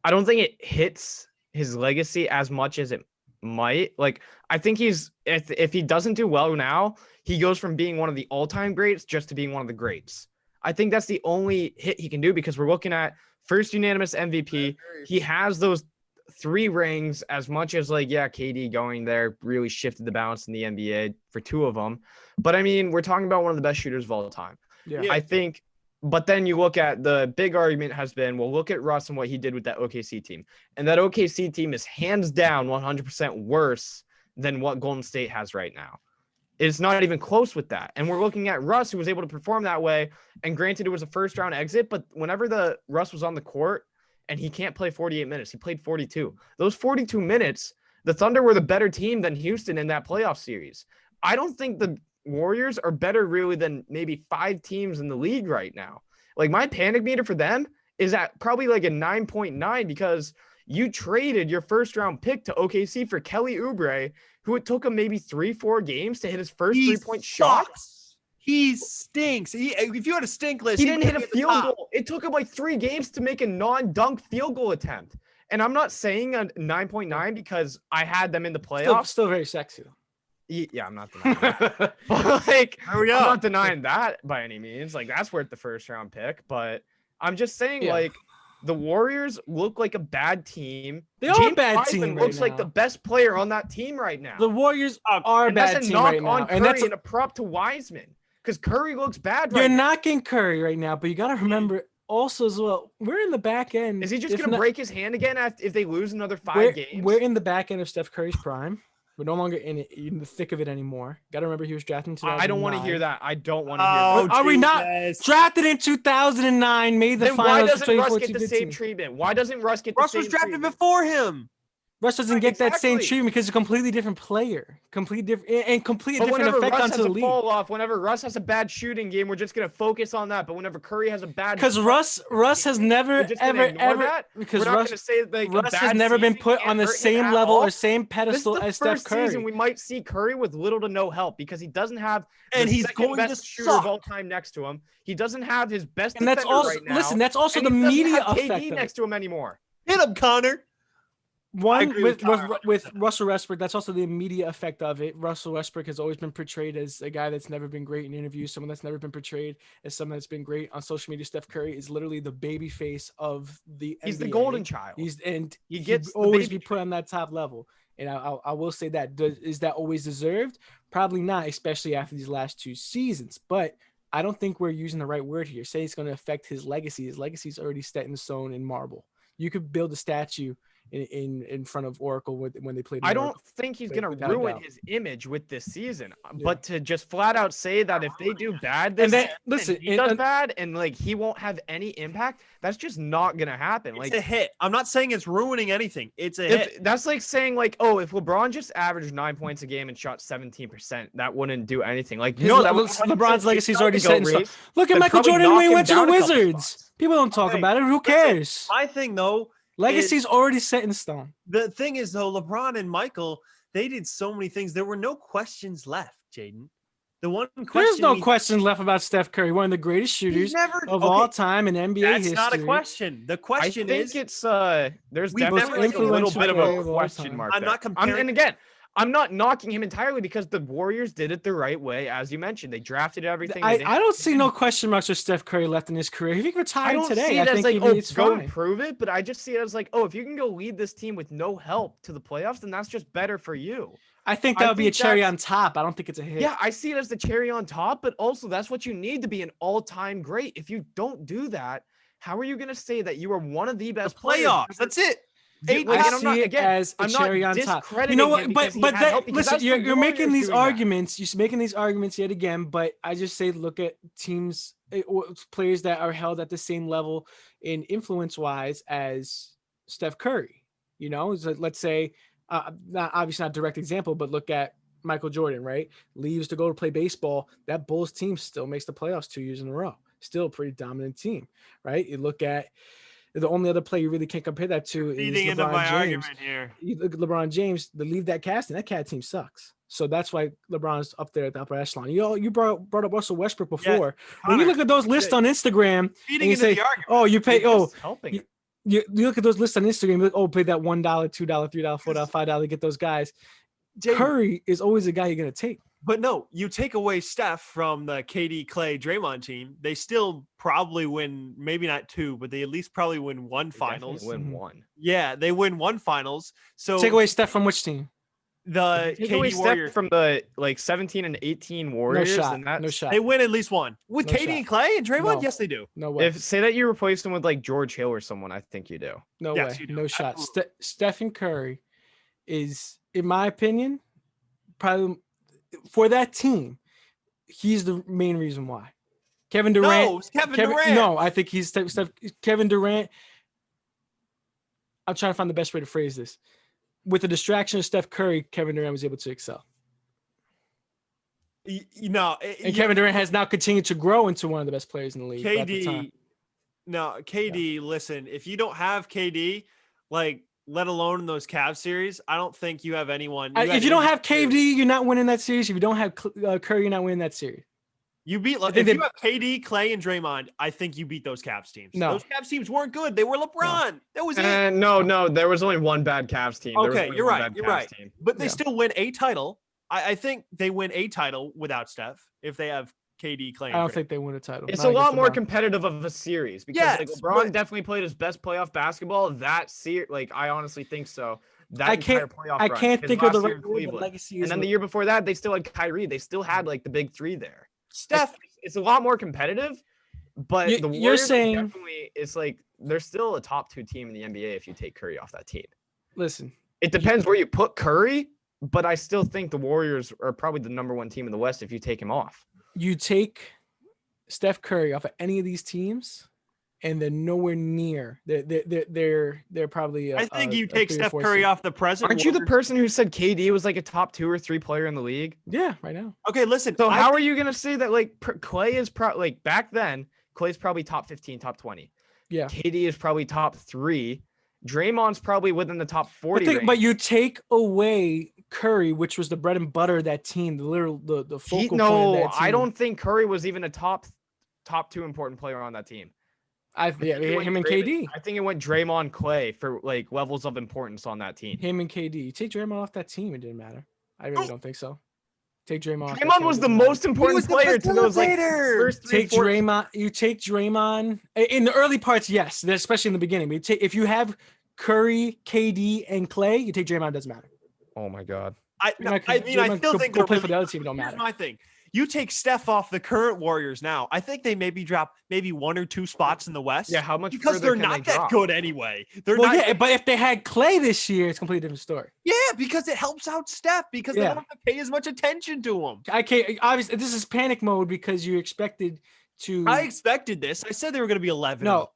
I don't think it hits his legacy as much as it might. Like, I think if he doesn't do well now, he goes from being one of the all-time greats just to being one of the greats. I think that's the only hit he can do because we're looking at first unanimous MVP. He has those 3 rings, as much as KD going there really shifted the balance in the NBA for 2 of them. But I mean, we're talking about one of the best shooters of all time. Yeah. I think, but then you look at the big argument has been, well, look at Russ and what he did with that OKC team. And that OKC team is hands down 100% worse than what Golden State has right now. It's not even close with that. And we're looking at Russ, who was able to perform that way. And granted, it was a first round exit, but whenever the Russ was on the court and he can't play 48 minutes, he played 42. Those 42 minutes, the Thunder were the better team than Houston in that playoff series. I don't think the Warriors are better really than maybe 5 teams in the league right now. Like, my panic meter for them is at probably like a 9.9 because you traded your first round pick to OKC for Kelly Oubre, who it took him maybe 3-4 games to hit his first 3-point shot. He stinks. If you had a stink list, he didn't hit a field goal. It took him like 3 games to make a non-dunk field goal attempt. And I'm not saying a 9.9 because I had them in the playoffs. Still very sexy. Yeah, I'm not denying that. But I'm not denying that by any means. Like, that's worth the first round pick. But I'm just saying, the Warriors look like a bad team. They are a bad team. Looks like the best player on that team right now. The Warriors are a bad team right now. On Curry and a prop to Wiseman because Curry looks bad right now. You're knocking Curry right now, but you got to remember also as well, we're in the back end. Is he just if going to not- break his hand again if they lose another 5 we're, games? We're in the back end of Steph Curry's prime. We're no longer in the thick of it anymore. Got to remember he was drafted in 2009. I don't want to hear that. I don't want to hear Oh, that. Are we not Jesus. drafted in 2009? Made the Then why finals. doesn't Russ get the 2014-15. same treatment? Why doesn't Russ get the Russ same was drafted treatment? before him. Russ doesn't Right, get that same exactly. treatment because he's a completely different player, completely different and completely But different whenever effect Russ onto has the a league. fall off, whenever Russ has a bad shooting game, we're just gonna focus on that. But whenever Curry has a bad, Because Russ has never we're just gonna ignore ever that. because We're not Russ gonna say like a Russ has bad never been season put can't on the hurt him same at level all. or same This is pedestal the as Steph first season Curry. we might see Curry with little to no help because he doesn't have And the he's second going to best shooter suck. of all time next to him. He doesn't have his best And that's defender also right now. that's also and the he doesn't media have effect KD of next it. to him anymore. Hit him, Connor. One agree with with Connor with 100%. Russell Westbrook, that's also the immediate effect of it. Russell Westbrook has always been portrayed as a guy that's never been great in interviews, someone that's never been portrayed as someone that's been great on social media. Steph Curry is literally the baby face of the He's NBA. the golden child. He gets the always baby be put on that top level. And I will say that is that always deserved? Probably not, especially after these last 2 seasons. But I don't think we're using the right word here. Say it's going to affect his legacy. His legacy is already set in stone in marble. You could build a statue in front of Oracle when they played. I don't Oracle. think he's Without going a to ruin doubt. his image with this season. Yeah. But to just flat out say that if they do bad this And then season, listen, he does bad and like he won't have any impact, that's just not going to happen. It's Like a hit. I'm not saying it's ruining anything. It's a hit. if that's like saying like, oh, if LeBron just averaged 9 points a game and shot 17%, that wouldn't do anything. Like His no, that LeBron's legacy is already set in stone. race. Look at That'd Michael probably Jordan knock when he him went to the down a couple Wizards. spots. People don't talk Okay, about it. Who listen, cares? My thing though, Legacy's already set in stone. the thing is though, LeBron and Michael, they did so many things. There were no questions left, Jaden. The one question There's no questions left about Steph Curry, one of the greatest shooters of all time in NBA That's history. not a question. The I question think is, it's there's We definitely like a little influential bit of player a of all question time. mark. I'm there. not comparing. And again, I'm not knocking him entirely because the Warriors did it the right way, as you mentioned. They drafted everything. I don't see no question marks for Steph Curry left in his career. If he I retired don't today, see it I as think like, oh, it's go fine. prove it, but I just see it as like, oh, if you can go lead this team with no help to the playoffs, then that's just better for you. I think I that would be a think cherry that's- on top. I don't think it's a hit. Yeah, I see it as the cherry on top, but also that's what you need to be an all-time great. If you don't do that, how are you going to say that you are one of the the best players? playoffs. That's it. Eight I and I'm see not- it again, as a I'm not cherry on top. You discrediting know him what? because he But had help, because listen, that's the you're making Warriors these doing that. arguments. You're making these arguments yet again. But I just say, look at teams or players that are held at the same level in influence-wise as Steph Curry. You know, so let's say, not obviously not a direct example, but look at Michael Jordan. Right, leaves to go to play baseball. That Bulls team still makes the playoffs 2 years in a row. Still a pretty dominant team. Right. You look at. The only other player you really can't compare that to is Feeding into LeBron my James. argument here. You look at LeBron James, to leave that casting, that cat team sucks. So that's why LeBron's up there at the upper echelon. You brought up Russell Westbrook before. When you Connor, look at those lists on Instagram, feeding and you into say, the argument. oh, you pay, They're just helping it. you look at those lists on Instagram, you're like, oh, pay that $1, $2, $3, $4, $5 to get those guys. Jaden, Curry is always a guy you're gonna take. But no, you take away Steph from the KD, Clay, Draymond team, they still probably win, maybe not 2, but they at least probably win one They finals. definitely win Mhm. one. Yeah, they win one finals. So Take away Steph from which team? the Take away KD Steph Warriors, from the like 17 and 18 No Warriors, shot. and that's No shot. they win at least one. With No KD shot. and Clay and Draymond, No. yes, they do. No way. if say that you replace them with like George Hill or someone, I think you do. No Yes, way. you do. No shot. Absolutely. Stephen Curry is, in my opinion, probably for that team, he's the main reason why. Kevin Durant. No, it's Kevin Durant. No, I think he's Kevin Durant. I'm trying to find the best way to phrase this. With the distraction of Steph Curry, Kevin Durant was able to excel. And Kevin Durant has now continued to grow into one of the best players in the league. at the time. KD, listen, if you don't have KD, like, let alone in those Cavs series, I don't think you have anyone. If you don't have KD, you're not winning that series. If you don't have Curry, you're not winning that series. You beat, think if they- you have KD, Clay, and Draymond, I think you beat those Cavs teams. No. Those Cavs teams weren't good. They were LeBron. That was it. And no, there was only one bad Cavs team. There was Okay, only you're one right. bad You're Cavs right. team. But they Yeah. still win a title. I think they win a title without Steph if they have KD, Clay, I and don't Draymond. think they win a title. It's Not a lot against more LeBron. competitive of a series because like Yes, LeBron but- definitely played his best playoff basketball that series. Like I honestly think so. That I can't- entire playoff I run, can't his think of the last year right in word, but Cleveland. legacy And is then the year before that, they still had Kyrie. They still had like the big three there. Steph, It's a lot more competitive. But the You're Warriors are saying, definitely, it's like they're still a top 2 team in the NBA if you take Curry off that team. listen, It depends where you put Curry, but I still think the Warriors are probably the number 1 team in the West if you take him off. you take Steph Curry off of any of these teams, and they're nowhere near. They're probably. I think you take 3 or Steph 4 Curry seed. off the present. Aren't you the Warriors. person who said KD was like a top 2 or 3 player in the league? Yeah, right now. Okay, listen. So how are you gonna say that like Clay is like back then? Clay's probably top 15, top 20. Yeah. KD is probably top 3. Draymond's probably within the top 40. But you take away Curry, which was the bread and butter of that team, the focal point of that team. I don't think Curry was even a top 2 important player on that team. Him and KD. I think it went Draymond, Clay for like levels of importance on that team. Him and KD. You take Draymond off that team, it didn't matter. I really don't think so. Take Draymond off. Draymond was the most important player to those like first 3 take Draymond. You take Draymond in the early parts, yes, especially in the beginning. But if you have Curry, KD, and Clay, you take Draymond. Doesn't matter. Oh my god. I still think go play really, for the other team. Don't here's matter. my thing. You take Steph off the current Warriors now. I think they maybe drop 1 or 2 spots in the West. Yeah, how much? Because they're not that good anyway. They're Well, not. yeah, but if they had Clay this year, it's a completely different story. Yeah, because it helps out Steph because they don't have to pay as much attention to him. I can't. Obviously, this is panic mode because you expected to. I expected this. I said they were going to be 11. No,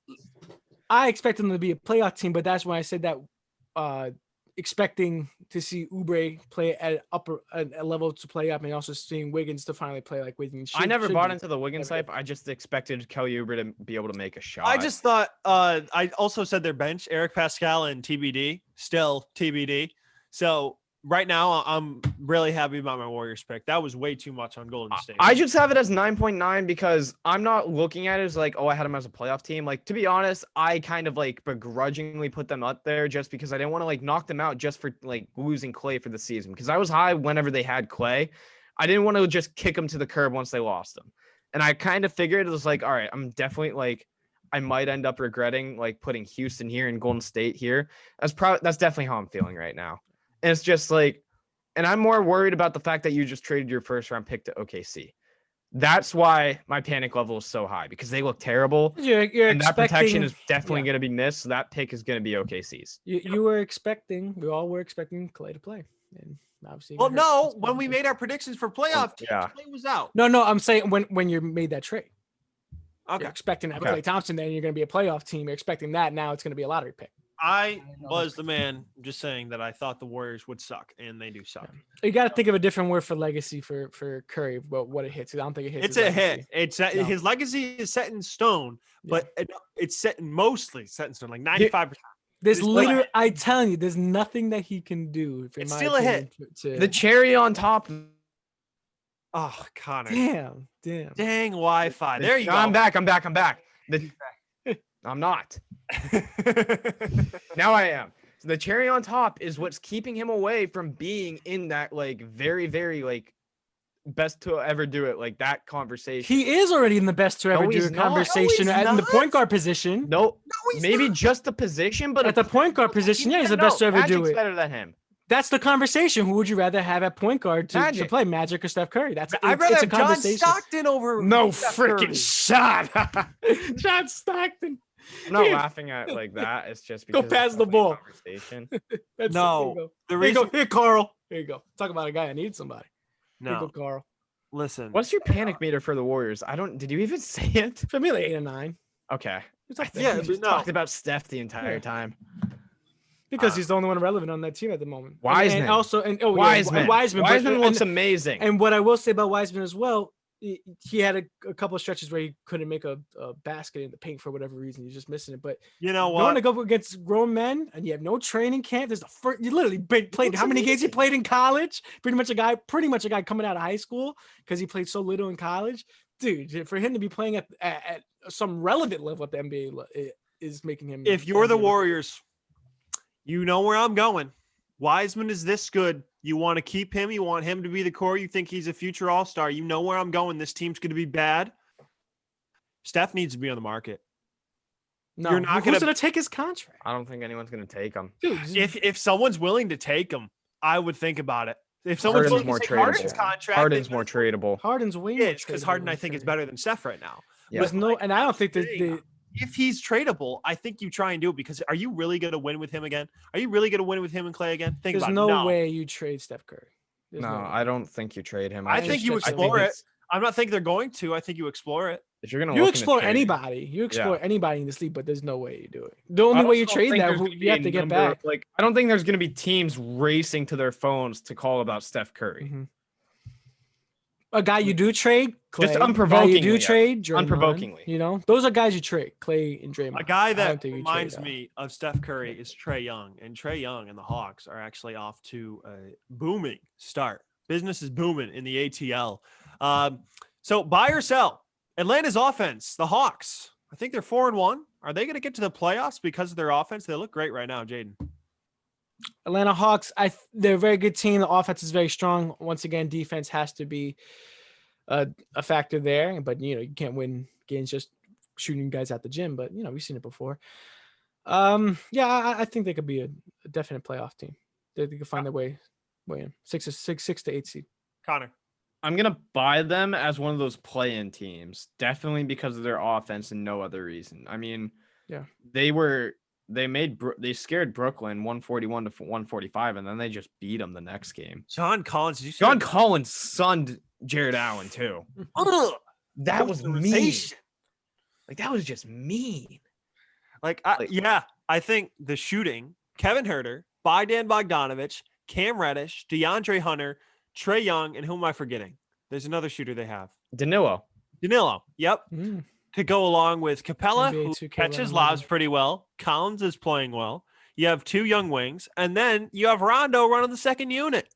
I expected them to be a playoff team, but that's when I said that. Expecting to see Oubre play at a level to play up, and also seeing Wiggins to finally play like Wiggins. I never bought into the Wiggins hype. I just expected Kelly Oubre to be able to make a shot. I just thought. I also said their bench: Eric Pascal and TBD. Still TBD. So right now, I'm really happy about my Warriors pick. That was way too much on Golden State. I just have it as 9.9 because I'm not looking at it as like, oh, I had them as a playoff team. Like, to be honest, I kind of like begrudgingly put them up there just because I didn't want to like knock them out just for like losing Clay for the season. Because I was high whenever they had Clay. I didn't want to just kick them to the curb once they lost them. And I kind of figured it was like, all right, I'm definitely like, I might end up regretting like putting Houston here and Golden State here. That's definitely how I'm feeling right now. And it's just like, and I'm more worried about the fact that you just traded your first round pick to OKC. That's why my panic level is so high because they look terrible. And that protection is definitely going to be missed. So that pick is going to be OKC's. You were expecting, we all were expecting Clay to play. And obviously, well, no, when we made our predictions for playoff, Clay was out. No, I'm saying when you made that trade. Okay. You're expecting to have Klay Thompson, then you're going to be a playoff team. You're expecting that. Now it's going to be a lottery pick. I was the man just saying that I thought the Warriors would suck, and they do suck. You got to think of a different word for legacy for Curry, but what it hits. I don't think it hits. It's a hit. His legacy is set in stone, but it's mostly set in stone, like 95%. There's literally, I telling you, there's nothing that he can do. It's still a hit. The cherry on top. Oh, Connor. Damn. Dang Wi-Fi. There you go. I'm back. I'm not. Now I am. So the cherry on top is what's keeping him away from being in that like very, very like best to ever do it, like that conversation. He is already in the best to ever do a conversation in the point guard position. No, maybe not. Just the position, but at the point guard position, he's the best to ever do it. Better than him. That's the conversation. Who would you rather have at point guard to play, Magic or Steph Curry? I'd rather have John Stockton over Steph freaking shot. John Stockton. I'm not laughing at like that. It's just because go pass the ball. Conversation. Here, Carl. Here you go. Talk about a guy that needs somebody. No, here you go, Carl. Listen. What's your panic meter for the Warriors? Did you even say it? For me, like 8 or 9. Okay. We talked about Steph the entire time. Because he's the only one relevant on that team at the moment. Wiseman. Wiseman looks amazing. And what I will say about Wiseman as well, he had a couple of stretches where he couldn't make a basket in the paint for whatever reason. He's just missing it. But you know what? Going to go against grown men and you have no training camp. There's you literally played how many games he played in college? Pretty much a guy coming out of high school because he played so little in college. Dude, for him to be playing at some relevant level at the NBA is making him. If you're the Warriors, you know where I'm going. Wiseman is this good. You want to keep him. You want him to be the core. You think he's a future all-star. You know where I'm going. This team's going to be bad. Steph needs to be on the market. No, you're not going to take his contract. I don't think anyone's going to take him. Dude, if someone's willing to take him, I would think about it. If someone's willing to take Harden's contract, Harden's more tradable. Harden's way more tradable. Because Harden, I think, is better than Steph right now. Yeah. There's no, and I don't think that saying, if he's tradable, I think you try and do it because are you really going to win with him again? Are you really going to win with him and Clay again? Think there's about no it. No way you trade Steph Curry. There's No, way. I don't think you trade him. I think you I think explore it. it's- I'm not thinking they're going to. I think you explore it. If you're gonna You look into explore trading- anybody. You explore Yeah. anybody in this league, but there's no way you do it. The I only way you also trade think that, there's who gonna be you a have to get number- back. Like, I don't think there's going to be teams racing to their phones to call about Steph Curry. Mhm. A guy you do trade, Clay. Just A guy you unprovokingly, do yeah. trade, Draymond. Unprovokingly. You know, those are guys you trade, Clay and Draymond. A guy I that don't think you trade reminds them. me of Steph Curry is Trae Young, and Trae Young and the Hawks are actually off to a booming start. Business is booming in the ATL. So buy or sell. Atlanta's offense, the Hawks. I think they're 4-1. Are they going to get to the playoffs because of their offense? They look great right now, Jaden. Atlanta Hawks, they're a very good team. The offense is very strong. Once again, defense has to be a factor there. But you can't win games just shooting guys at the gym. But we've seen it before. I think they could be a definite playoff team. They could find their way in 6 to 8 seed. Connor. I'm gonna buy them as one of those play-in teams, definitely because of their offense and no other reason. I mean, Yeah. they scared Brooklyn 141 to 145, and then they just beat them the next game. John Collins. Did you see John that? Collins sunned Jared Allen too. Ugh. That was mean. Authorization. Like that was just mean. I think the shooting, Kevin Herter, Bogdan Bogdanovic, Cam Reddish, DeAndre Hunter, Trae Young, and who am I forgetting? There's another shooter they have. Danilo. Danilo. Yep. Mm. To go along with Capella, NBA who 2K catches running lobs legend. pretty well. Collins is playing well. You have two young wings, and then you have Rondo running the second unit.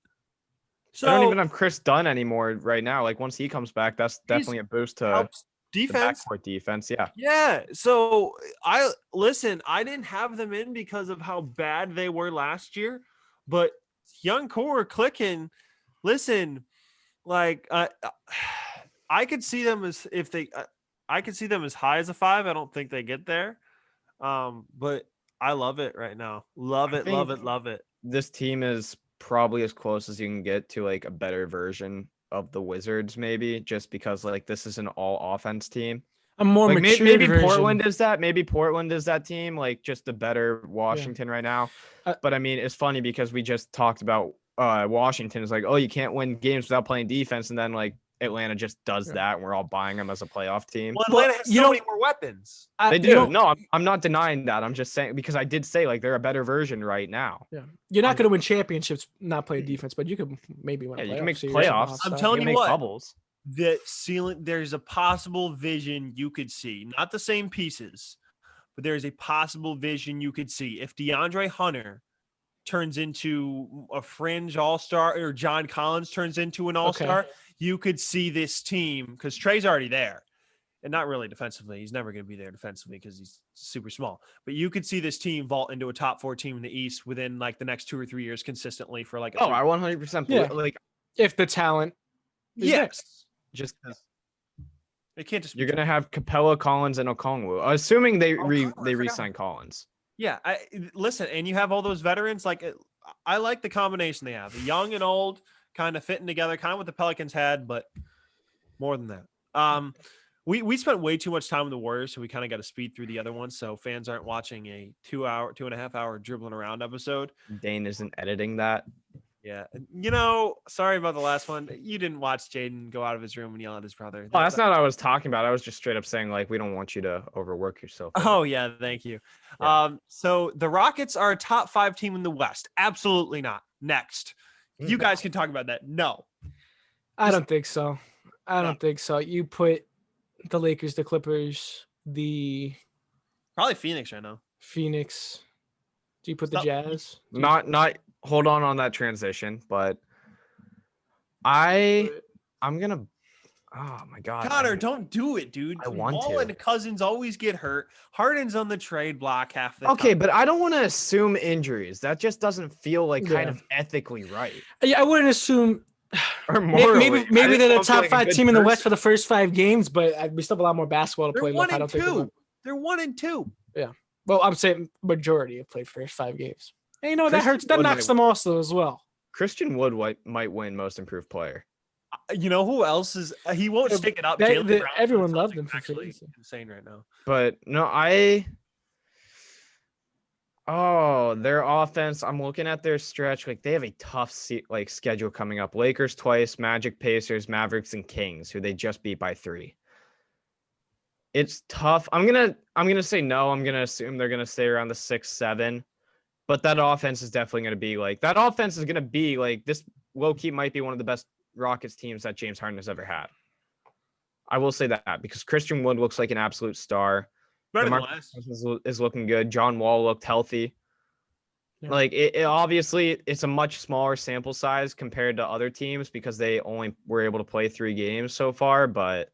So I don't even have Chris Dunn anymore right now. Like once he comes back, that's definitely a boost to helps the defense. backcourt defense. Yeah. Yeah. So I didn't have them in because of how bad they were last year, but young core clicking. Listen, like I could see them as I could see them as high as a 5. I don't think they get there, but I love it right now. Love it, love it, love it. This team is probably as close as you can get to like a better version of the Wizards, maybe just because like this is an all offense team. A more Like mature maybe version. Portland is that. Maybe Portland is that team. Like just a better Washington right now. But I mean, it's funny because we just talked about Washington is like, oh, you can't win games without playing defense, and then like Atlanta just does that, and we're all buying them as a playoff team. Well, Atlanta has so many more weapons. They do. No, I'm not denying that. I'm just saying because I did say like they're a better version right now. Yeah, you're not going to win championships not play defense, but you could maybe win. Yeah, you can make series playoffs. I'm telling you make what. bubbles. The ceiling, there's a possible vision you could see, not the same pieces, but there's a possible vision you could see if DeAndre Hunter turns into a fringe all-star or John Collins turns into an all-star. Okay. You could see this team because Trey's already there and not really defensively. He's never going to be there defensively because he's super small, but you could see this team vault into a top 4 team in the East within like the next 2 or 3 years consistently for like, I 100% believe, like if the talent is there. just they can't just, you're going to have Capella, Collins, and Okongwu, assuming they Collins, I forgot. re-sign Collins. Yeah, listen, and you have all those veterans. Like, I like the combination they have, the young and old, kind of fitting together, kind of what the Pelicans had, but more than that. We spent way too much time with the Warriors, so we kind of got to speed through the other ones, so fans aren't watching a 2.5 hour dribbling around episode. Dane isn't editing that. Yeah, sorry about the last one. You didn't watch Jaden go out of his room and yell at his brother. Oh, that's not what I was talking about. I was just straight up saying like we don't want you to overwork yourself. Oh yeah, thank you. Yeah. So the Rockets are a top 5 team in the West. Absolutely not. Next, you guys can talk about that. No, I don't think so. I don't think so. You put the Lakers, the Clippers, the probably Phoenix right now. Phoenix. Do you put the Jazz? Not hold on that transition, but I'm gonna. Oh my God, Connor, don't do it, dude. I want Wall to. and Cousins always get hurt. Harden's on the trade block half the Okay, time. but I don't want to assume injuries. That just doesn't feel like kind Yeah. of ethically right. Yeah, I wouldn't assume. Or morally. Maybe they're the don't feel top like a 5 good team in the West person. for the first 5 games, but we still have a lot more basketball to They're play. 1 I don't and think. 2. They're 1 and 2. Well, I'm saying majority have played first 5 games. And that Christian hurts. That Wood knocks might- them also as well. Christian Wood might win Most Improved Player. You know who else is? He won't Yeah, stick it up. they- Jaylen the- Brown everyone is loved him for actually fantasy. insane right now. But no, their offense. I'm looking at their stretch. Like they have a tough schedule coming up. Lakers twice, Magic, Pacers, Mavericks, and Kings, who they just beat by 3. It's tough. I'm gonna say no. I'm gonna assume they're gonna stay around the 6-7. But that offense is definitely gonna be like that. Offense is gonna be like this. Low key might be one of the best Rockets teams that James Harden has ever had. I will say that because Christian Wood looks like an absolute star. Better than DeMarcus last. is looking good. John Wall looked healthy. Yeah. Like it obviously it's a much smaller sample size compared to other teams because they only were able to play 3 games so far. But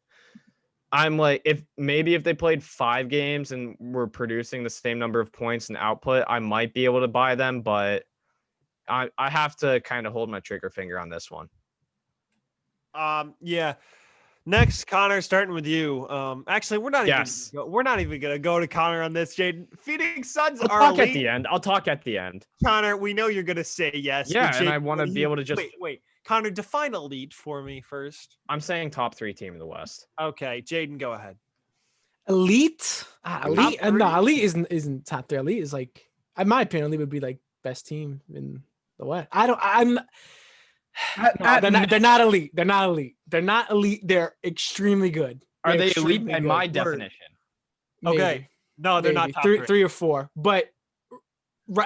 I'm like, if they played 5 games and were producing the same number of points and output, I might be able to buy them. But I have to kind of hold my trigger finger on this one. Yeah. Next, Connor, starting with you. Actually, we're not even gonna go to Connor on this, Jaden. Phoenix Suns I'll are talk elite. at the end. I'll talk at the end. Connor, we know you're gonna say yes. Yeah, but and I Jaden, want to what do be you- able to just. wait. Connor, define elite for me first. I'm saying top 3 team in the West. Okay, Jaden, go ahead. Elite, elite, Top no, three? elite isn't top 3. Elite is like, in my opinion, elite would be like best team in the West. They're not elite. They're not elite. They're not elite. They're extremely good. Are They're they elite extremely by good. my Word. definition? Maybe, Okay. No, they're not maybe. top three, three. 3 or 4. But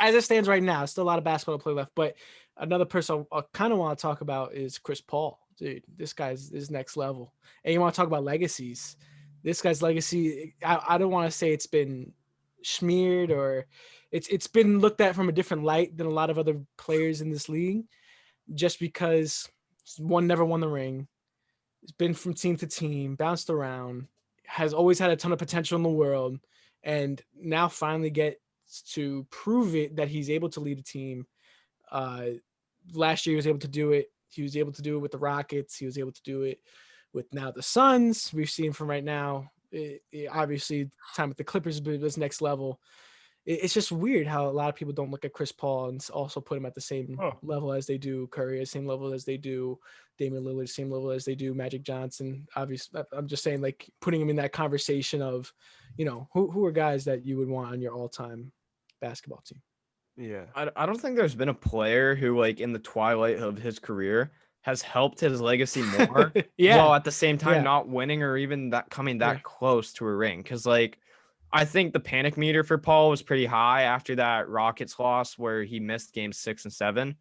as it stands right now, still a lot of basketball to play left. But another person I kind of want to talk about is Chris Paul. Dude, this guy's is next level. And you want to talk about legacies. This guy's legacy, I don't want to say it's been smeared or it's been looked at from a different light than a lot of other players in this league, just because one never won the ring. It's been from team to team, bounced around, has always had a ton of potential in the world, and now finally gets to prove it that he's able to lead a team. Last year he was able to do it. He was able to do it with the Rockets. He was able to do it with now the Suns. We've seen from right now, obviously time with the Clippers was next level. It's just weird how a lot of people don't look at Chris Paul and also put him at the same level as they do Curry, the same level as they do Damian Lillard, same level as they do Magic Johnson. Obviously, I'm just saying, like, putting him in that conversation of, who are guys that you would want on your all-time basketball team. Yeah. I don't think there's been a player who, like, in the twilight of his career has helped his legacy more. Yeah. While at the same time Yeah. not winning or even coming that Yeah. close to a ring. Because, like, I think the panic meter for Paul was pretty high after that Rockets loss where he missed games 6 and 7.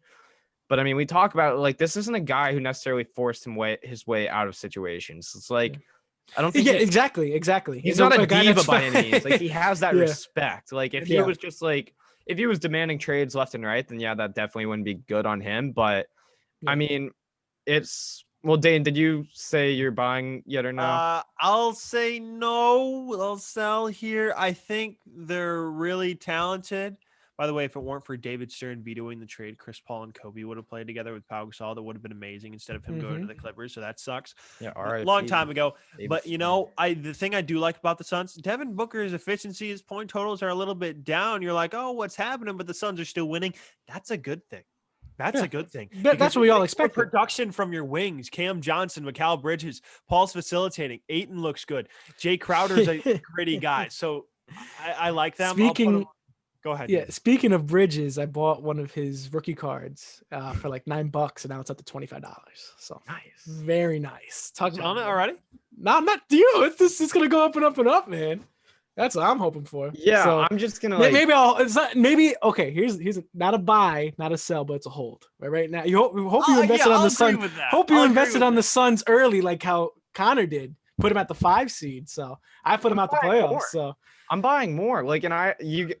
But I mean, we talk about, like, this isn't a guy who necessarily forced his way out of situations. It's like, I don't think exactly. He's not a guy diva that's by any means. Like, he has that Yeah. respect. Like, if he Yeah. was just like, if he was demanding trades left and right, then yeah, that definitely wouldn't be good on him. But Yeah. I mean, well, Dane, did you say you're buying yet or no? I'll say no. I'll sell here. I think they're really talented. By the way, if it weren't for David Stern vetoing the trade, Chris Paul and Kobe would have played together with Pau Gasol. That would have been amazing instead of him going to the Clippers. So that sucks. Yeah, Long time ago. David But Stern. the thing I do like about the Suns, Devin Booker's efficiency, his point totals are a little bit down. You're like, oh, what's happening? But the Suns are still winning. That's a good thing. That's Yeah. a good thing. That's Because what we all more expected. Production from your wings, Cam Johnson, Mikal Bridges, Paul's facilitating. Aiton looks good. Jay Crowder's a gritty guy. So I like them. Go ahead. Yeah, speaking of Bridges, I bought one of his rookie cards for like $9, and now it's up to $25. So Nice. very nice. Talk On it already? No, not you. It's gonna go up and up and up, man. That's what I'm hoping for. Yeah, So, I'm just gonna like, maybe okay. Here's not a buy, not a sell, but it's a hold. Right now, you hope you invested on the Suns. Hope you invested on the Suns early, like how Connor did. Put him at the 5 seed. So I put him out the playoffs. more. So I'm buying more. Like, and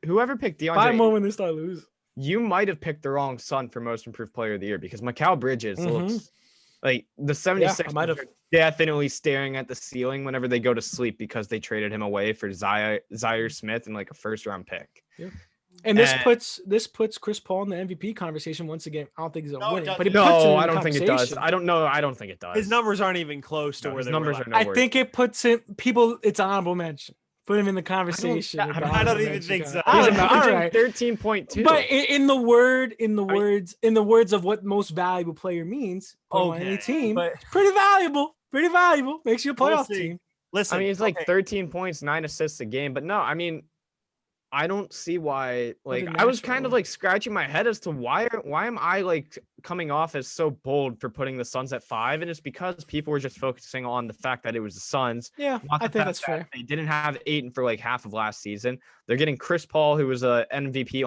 whoever picked buy DeAndre, more when they start losing. you might have picked the wrong Sun for most improved player of the year because Mikal Bridges looks like the 76ers might have. are definitely staring at the ceiling whenever they go to sleep because they traded him away for Zaire Smith and like a first round pick. Yeah. And this puts Chris Paul in the MVP conversation once again. I don't think he's gonna win it, but it puts him in No, the I don't think it does. conversation. I don't know. I don't think it does. His numbers aren't even close to No, where his they numbers were are last. I think it puts him. It's honorable mention. Put him in the conversation. I about I don't the even Magic think guy. so. I He's don't know. All right. averaging 13.2. But in the words of what most valuable player means, put him on any team. but It's pretty valuable. Pretty valuable. Makes you a we'll playoff see. team. Listen, I mean, it's like 13 points, 9 assists a game. But no, I mean, I don't see why. Like, did I was Nash kind of roll? like scratching my head as to why am I like coming off as so bold for putting the Suns at 5, and it's because people were just focusing on the fact that it was the Suns. Yeah, Not I the think fact that's that fair. They didn't have Aiton for like half of last season. They're getting Chris Paul, who was a MVP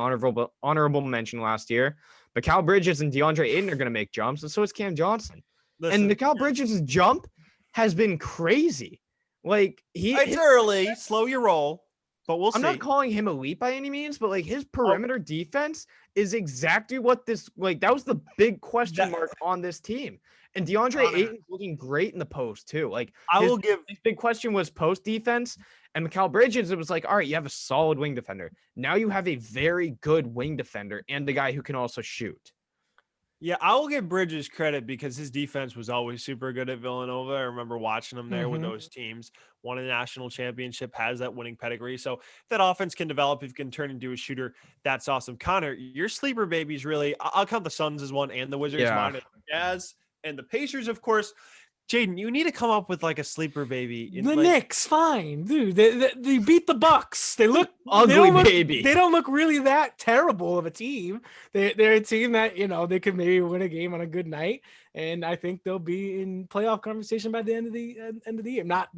honorable mention last year. But Cal Bridges and DeAndre Ayton are going to make jumps, and so is Cam Johnson. listen. And Cal Bridges' jump has been crazy. Like It's early. Slow your roll, but we'll I'm see. not calling him elite by any means, but like his perimeter defense is exactly what this that was the big question mark on this team. And DeAndre Connor. Ayton's looking great in the post too. Like I his will give. big question was post defense, and Mikal Bridges, it was like, all right, you have a solid wing defender. Now you have a very good wing defender and the guy who can also shoot. Yeah, I will give Bridges credit because his defense was always super good at Villanova. I remember watching him there with those teams. Won a national championship, has that winning pedigree. So if that offense can develop, if you can turn into a shooter, that's awesome. Connor, your sleeper babies really. I'll count the Suns as one and the Wizards. Yeah. Mine, Jazz and the Pacers, of course. Jaden, you need to come up with like a sleeper baby. The Knicks, fine, dude. They beat the Bucks. They look Ugly baby. They don't look really that terrible of a team. They're a team that they could maybe win a game on a good night, and I think they'll be in playoff conversation by the end of the year. Not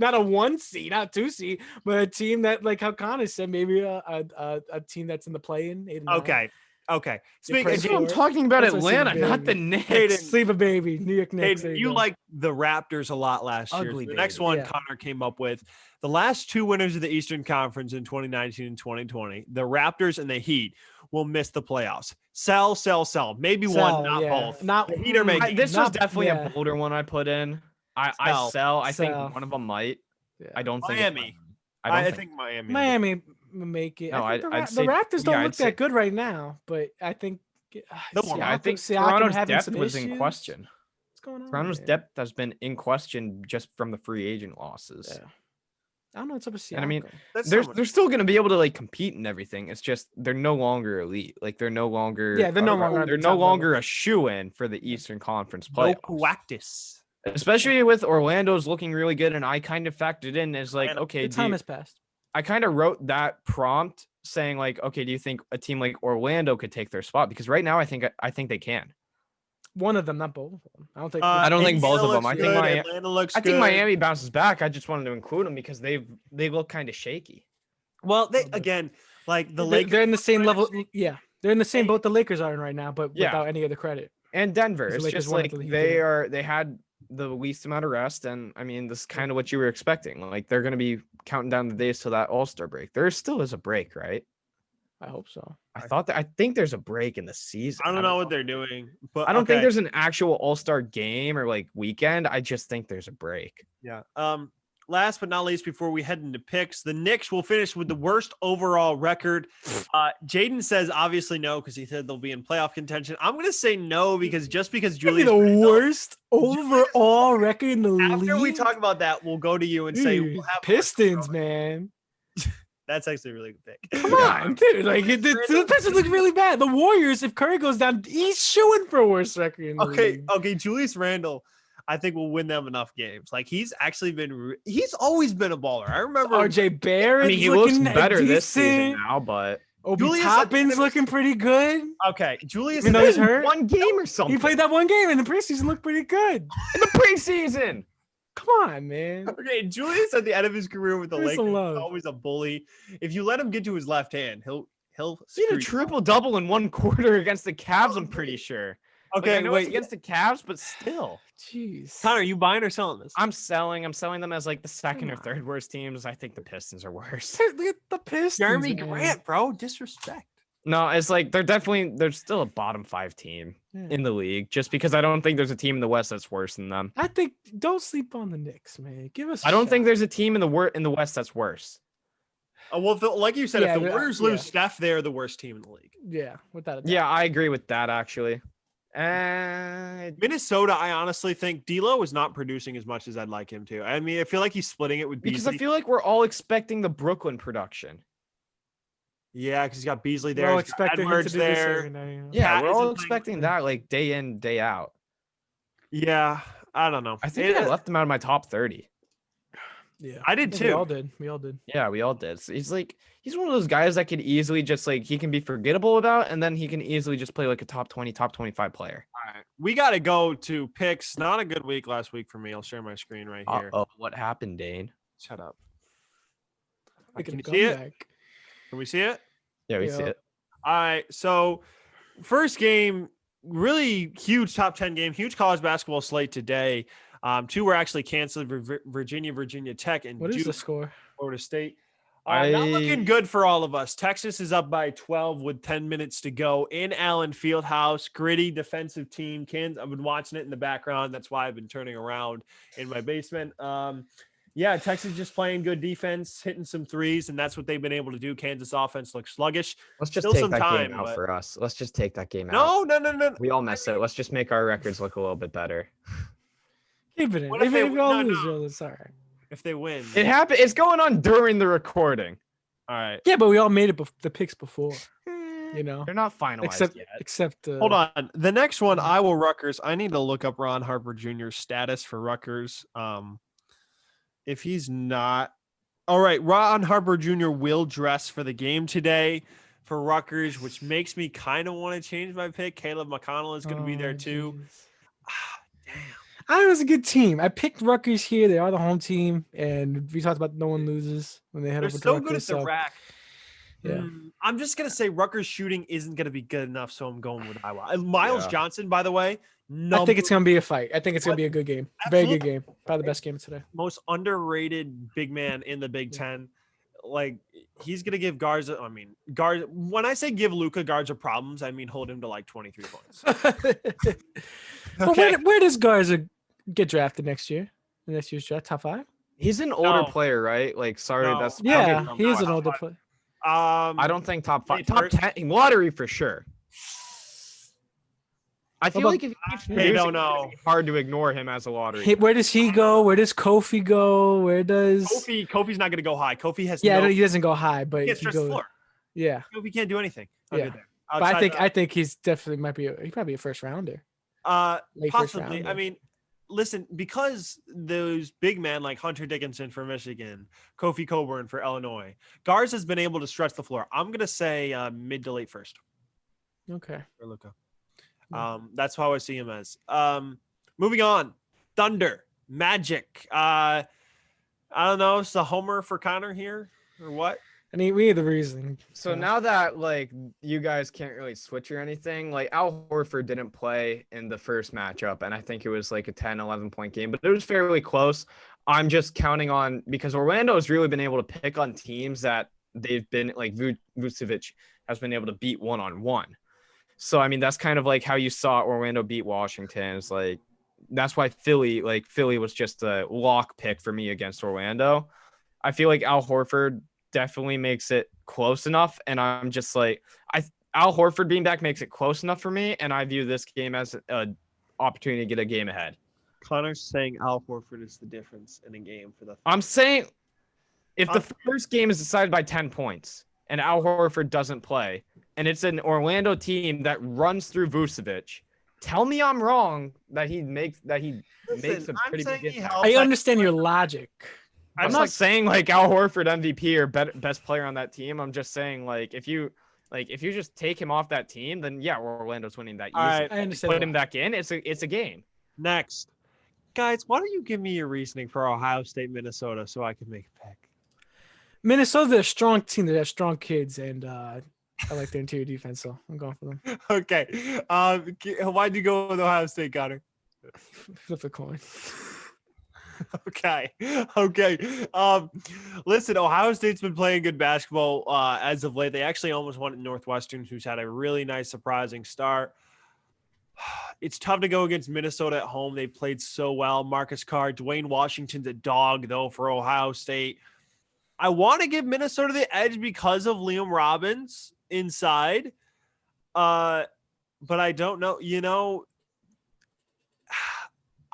a 1 seed, not 2 seed, but a team that, like how Connor said, maybe a team that's in the play-in. 8-9. Okay. Speaking I'm talking about That's a Atlanta, sleeper not the baby. Knicks. Sleeper baby, New York Knicks. Hayden, you liked the Raptors a lot last year. Ugly The next baby. one Yeah. Connor came up with the last 2 winners of the Eastern Conference in 2019 and 2020. The Raptors and the Heat will miss the playoffs. Sell. Maybe one, not both. Not The Heat are making. This was Not- definitely yeah. a bolder one I put in. I Sell. I Sell. think one of them might. Yeah. I don't think Miami. I think Miami. Miami will make it. No, I think I'd the say- Raptors don't yeah, look I'd say- that good right now, but I think They'll- Yeah, I think Siakam Toronto's having depth some was in issues. question. What's going on? Toronto's there? depth has been in question just from the free agent losses. Yeah. I don't know what's up with Siakam. And I mean, That's they're someone- they're still going to be able to like compete and everything. It's just they're no longer elite. Like they're no longer Yeah, they're no longer at they're the no top longer level. a shoe-in for the Eastern Conference no playoffs. Coactus. Especially with Orlando's looking really good, and I kind of factored in as like, Atlanta. okay, the time has passed. I kind of wrote that prompt saying like, okay, do you think a team like Orlando could take their spot? Because right now I think they can. One of them, not both of them. I don't think. I don't think Indiana both of them. looks I think good, Miami- Atlanta looks I think good. Miami bounces back. I just wanted to include them because they look kind of shaky. Well, they again, like the they're, Lakers. they're in the same level. Lakers- Yeah, they're in the same boat the Lakers are in right now, but Yeah. without any other credit. And Denver, The it's Lakers just won it like the league, they had the least amount of rest, and I mean this is kind of what you were expecting. Like they're gonna be counting down the days till that All-Star break. There still is a break, right? I hope so. I think there's a break in the season. I don't know what they're doing, but I don't think okay. there's an actual All-Star game or like weekend. I just think there's a break. Yeah. Last but not least, before we head into picks, the Knicks will finish with the worst overall record. Jaden says obviously no because he said they'll be in playoff contention. I'm going to say no because Maybe Julius. the Randle- worst overall record in the league. After we talk about that, we'll go to you and say Dude, we'll have Pistons, man. That's actually a really good pick. Come on, dude. Like the Pistons look really bad. The Warriors, if Curry goes down, he's shooing for a worse record. In the league. Okay. Julius Randle, I think will win them enough games. Like he's actually he's always been a baller. I remember RJ Barrett. I mean, he looks looking better this decent. season now, but Obi Julius, I think Toppin's it was- looking pretty good. Okay, Julius. Even though he's hurt, one game or something. he played that one game in the preseason. Looked pretty good. in the preseason. Come on, man. Okay, Julius at the end of his career with the There's Lakers some was love. always a bully. If you let him get to his left hand, he'll He had screw a you. triple double in one quarter against the Cavs. I'm pretty sure. Like, Okay, I know it's wait. against the Cavs, but still, Jeez. Connor, are you buying or selling this? I'm selling them as like the second or Come on. third worst teams. I think the Pistons are worse. Look at the Pistons. Jeremy man. Grant, bro. Disrespect. No, it's like they're still a bottom 5 team Yeah. in the league. Just because I don't think there's a team in the West that's worse than them. I think don't sleep on the Knicks, man. Give us. I don't think there's a team in the West that's worse. Well, like you said, Yeah, if the but- Warriors yeah. lose Steph, they're the worst team in the league. Yeah, without a doubt. Yeah, I agree with that actually. Minnesota, I honestly think D'Lo is not producing as much as I'd like him to. I mean, I feel like he's splitting it with because Beasley. I feel like we're all expecting the Brooklyn production. Yeah, because he's got Beasley We're there. all He's got expecting him to Edwards do this there. every night. Yeah, Cat we're isn't all playing expecting with that like day in, day out. Yeah, I don't know. I think I left him out of my top 30. Yeah, I did think too. We all did. We all did. Yeah, we all did. So he's one of those guys that could easily just like he can be forgettable about, and then he can easily just play like a top 20, top 25 player. All right. We got to go to picks. Not a good week last week for me. I'll share my screen right here. Oh, what happened, Dane? Shut up. Making Can a you see it? comeback. Can we see it? Yeah, we Yeah. see it. All right. So, first game, really huge top 10 game, huge college basketball slate today. Two were actually canceled: Virginia Tech, and What is Duke, the score? Florida State. Not looking good for all of us. Texas is up by 12 with 10 minutes to go in Allen Fieldhouse. Gritty defensive team. I've been watching it in the background. That's why I've been turning around in my basement. Yeah, Texas just playing good defense, hitting some threes, and that's what they've been able to do. Kansas offense looks sluggish. Let's just Still take some that time, game out but- for us. Let's just take that game out. No. We all mess it. Let's just make our records look a little bit better. Keep it in. What if If they- we all no, lose, no. it's all right. If they win. It happened. It's going on during the recording. All right. Yeah, but we all made it the picks before. You know, They're not finalized yet. except Hold on. The next one, Iowa Rutgers. I need to look up Ron Harper Jr.'s status for Rutgers. If he's not, all right. Ron Harper Jr. will dress for the game today for Rutgers, which makes me kind of want to change my pick. Caleb McConnell is going to be there too. Damn. I was a good team. I picked Rutgers here. They are the home team, and we talked about no one loses when they head They're over to so Rutgers. good at the rack. Yeah. I'm just gonna say Rutgers shooting isn't gonna be good enough, so I'm going with Iowa. Miles Yeah. Johnson, by the way, I think it's gonna be a fight. I think it's gonna What? be a good game. Very good Absolutely. game. Probably the best game today. most underrated big man in the Big Ten. Like he's gonna give guards. I mean, guards. When I say give Luka guards a problems, I mean hold him to like 23 points. Well, Okay. where does Garza get drafted next year? The next year's draft, top 5? He's an older No. player, right? Like, sorry, No. that's Yeah, okay, he is an top older 5. player. I don't think top 5, Wait, top first- 10 lottery for sure. I feel about- like if he keeps They producing, don't know. it's hard to ignore him as a lottery. Where does he go? Where does Kofi go? Where does Kofi's not gonna go high. Kofi has Yeah, I no. know he doesn't go high, but He he can't stretch the goes, floor. yeah. Kofi can't do anything. Yeah. There. But I Outside think of- I think he's definitely he probably a first rounder. Late first Possibly. I rounder. mean, listen, because those big men like Hunter Dickinson for Michigan, Kofi Coburn for Illinois, Garza has been able to stretch the floor. I'm gonna say mid to late first Okay. for Luka. Yeah. That's how I see him as. Moving on, Thunder, Magic. I don't know. It's a homer for Connor here or what? I mean, we need the reason. So now that like you guys can't really switch or anything, like Al Horford didn't play in the first matchup, and I think it was like a 10, 11 point game, but it was fairly close. I'm just counting on because Orlando has really been able to pick on teams that they've been like Vucevic has been able to beat one-on-one. So I mean that's kind of like how you saw Orlando beat Washington. It's like that's why Philly was just a lock pick for me against Orlando. I feel like Al Horford definitely makes it close enough, and I'm just like Al Horford being back makes it close enough for me, and I view this game as an opportunity to get a game ahead. Connor's saying Al Horford is the difference in a game for the. I'm saying if the first game is decided by 10 points and Al Horford doesn't play, and it's an Orlando team that runs through Vucevic, tell me I'm wrong that he makes a Listen, I'm pretty saying big he impact. helps. I understand your logic. I'm not saying like Al Horford MVP or best player on that team. I'm just saying like if you just take him off that team, then yeah, Orlando's winning that easily. All right, I understand. Put the him back in, it's a game. Next, guys, why don't you give me your reasoning for Ohio State, Minnesota, so I can make a pick? Minnesota, they're a strong team. They have strong kids, and I like their interior defense, so I'm going for them. Okay. Why'd you go with Ohio State, Connor? Flip the coin. Okay. Listen, Ohio State's been playing good basketball as of late. They actually almost won at Northwestern, who's had a really nice, surprising start. It's tough to go against Minnesota at home. They played so well. Marcus Carr, Dwayne Washington's a dog, though, for Ohio State. I want to give Minnesota the edge because of Liam Robbins inside. But but I don't know.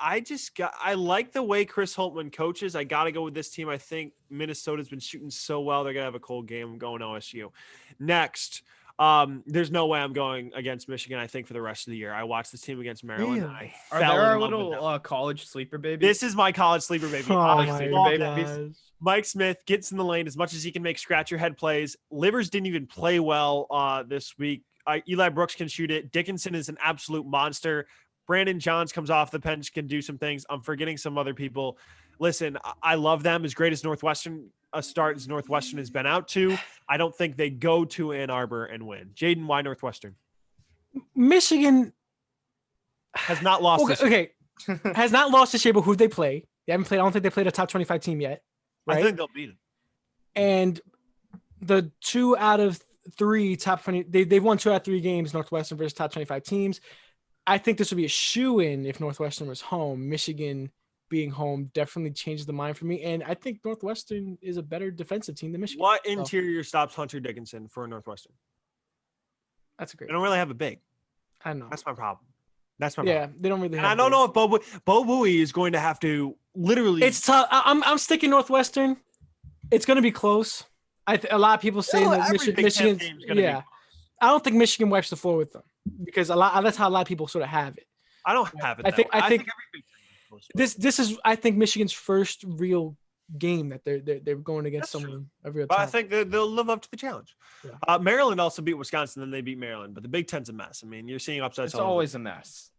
I like the way Chris Holtmann coaches. I got to go with this team. I think Minnesota's been shooting so well. They're going to have a cold game. I'm going OSU. Next, there's no way I'm going against Michigan, I think, for the rest of the year. I watched this team against Maryland. Really? Are there our little college sleeper babies? This is my college sleeper baby. Oh Sleeper my babies. gosh. Mike Smith gets in the lane as much as he can make scratch your head plays. Livers didn't even play well this week. Eli Brooks can shoot it. Dickinson is an absolute monster. Brandon Johns comes off the bench, can do some things. I'm forgetting some other people. Listen, I love them. As great as Northwestern has been out to, I don't think they go to Ann Arbor and win. Jaden, why Northwestern? Michigan Has not lost this year. Okay. Has not lost this year, but who they play? They haven't played. I don't think they played a top 25 team yet. Right? I think they'll beat it. And the 2 out of 3 top 20, they've won 2 out of 3 games, Northwestern versus top 25 teams. I think this would be a shoo-in if Northwestern was home. Michigan being home definitely changes the mind for me. And I think Northwestern is a better defensive team than Michigan. What interior stops Hunter Dickinson for Northwestern? That's a great They don't really have a big. I know. That's my problem. That's my Yeah, problem. they don't really And have I don't know if Bo Bowie is going to have to literally. It's tough. I'm sticking Northwestern. It's going to be close. A lot of people saying that Michigan. Yeah, I don't think Michigan wipes the floor with them because that's how a lot of people sort of have it. I don't have it. I think every Big Ten is this is I think Michigan's first real game that they're going against That's someone of real But time. I think they'll live up to the challenge. Yeah. Maryland also beat Wisconsin, then they beat Maryland. But the Big Ten's a mess. I mean, you're seeing upsets. It's always a mess.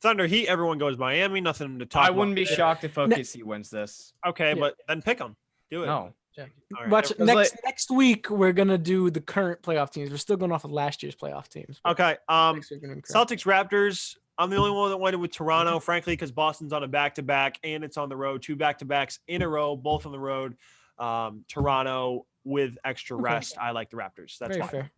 Thunder Heat. Everyone goes Miami. Nothing to talk. I wouldn't be shocked if OKC wins this. Okay, Yeah. but then pick them. Do it. No. All right. Watch Everyone- next week. We're gonna do the current playoff teams. We're still going off of last year's playoff teams. but Okay. next week we're gonna correct. Celtics Raptors. I'm the only one that went with Toronto, frankly, because Boston's on a back-to-back and it's on the road. 2 back-to-backs in a row, both on the road. Toronto with extra Okay. rest. I like the Raptors. That's Very why. fair.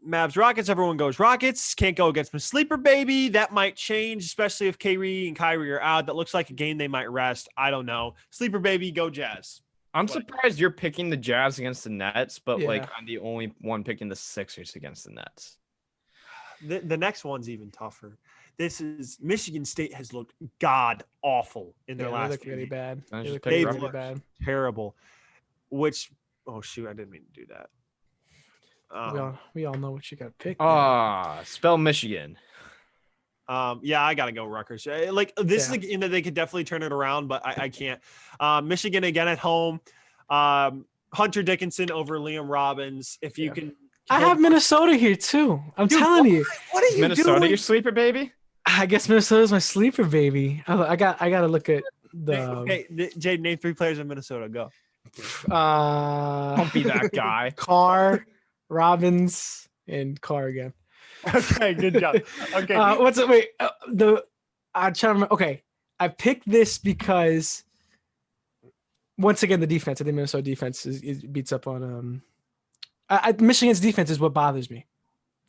Mavs Rockets. Everyone goes Rockets. Can't go against my sleeper baby. That might change, especially if Kyrie and Kyrie are out. That looks like a game they might rest. I don't know. Sleeper baby. Go Jazz. I'm surprised you're picking the Jazz against the Nets, but Yeah. I'm the only one picking the Sixers against the Nets. The next one's even tougher. This is Michigan State has looked god awful in their Yeah, last they look few really games. bad. I They just look picked really, Rough. really bad. Terrible. Which shoot, I didn't mean to do that. We all know what you got picked. Spell Michigan. Yeah, I gotta go Rutgers. This is Yeah. a game that they could definitely turn it around, but I can't. Michigan again at home. Hunter Dickinson over Liam Robbins. If you Yeah. can, I have Minnesota here too. I'm telling you. What are you Minnesota, doing? your sleeper baby? I guess Minnesota's my sleeper baby. I got to look at the. Okay, Jade, name 3 players in Minnesota. Go. Don't be that guy. Carr, Robbins, and Carr again. Okay, good job. Okay, What's it? Wait, I'm trying to remember. Okay, I picked this because once again the defense. I think Minnesota defense is beats up on Michigan's defense is what bothers me.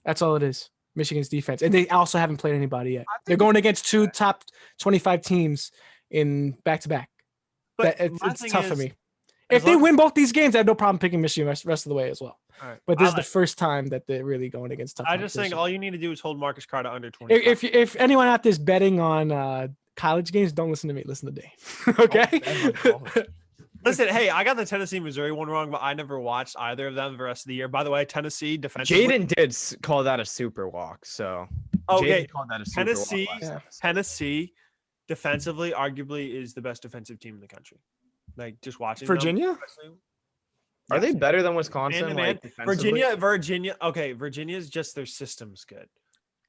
That's all it is. Michigan's defense, and they also haven't played anybody yet. They're going against 2 top 25 teams in back-to-back. but It's my thing tough for is- me. as If they long- win both these games, I have no problem picking Michigan rest of the way as well. All right. But this is I the like- first time that they're really going against tough I just think competition. all you need to do is hold Marcus Carter under 20. If anyone out there is betting on college games, don't listen to me. Listen to Dave. Okay. Listen, hey, I got the Tennessee Missouri one wrong, but I never watched either of them the rest of the year. By the way, Tennessee defensively. Jaden did call that a super walk, so Okay, Jaden called that a super Tennessee, walk. Yeah. Tennessee, defensively, arguably is the best defensive team in the country. Like just watching them, Virginia? especially- Are they Yes. better than Wisconsin? Man-to-man. Defensively? Virginia. Okay, Virginia's just their system's good.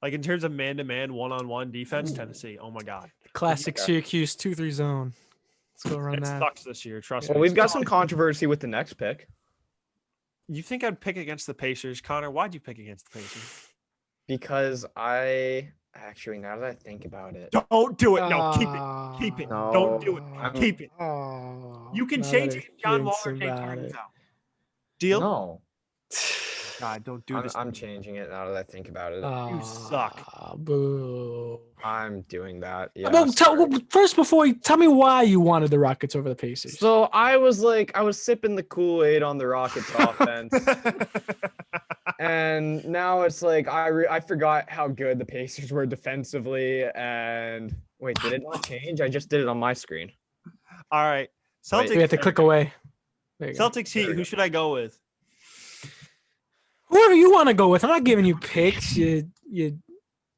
Like in terms of man-to-man, one-on-one defense, Tennessee. Oh my God, Classic Okay. Syracuse 2-3 zone. Let's go run it that. sucks this year. Trust Well, me. we've got some controversy with the next pick You think I'd pick against the Pacers, Connor? Why'd you pick against the Pacers? because actually, now that I think about it, Don't do it. No, keep it. Keep it. No, Don't do it. I'm- Keep it. You can change it. if John Wall or James Harden's out. Deal? no, God, don't do this. I'm changing it now that I think about it. You suck. Boo. I'm doing that. Yeah. Well, sorry. first, before you tell me why you wanted the Rockets over the Pacers. So I was sipping the Kool-Aid on the Rockets offense, And now it's like I forgot how good the Pacers were defensively. And wait, did it not change? I just did it on my screen. All right. Wait. We have to Celtics. click away. There you go. Celtics Heat. Who should I go with? Whoever you want to go with. I'm not giving you picks. You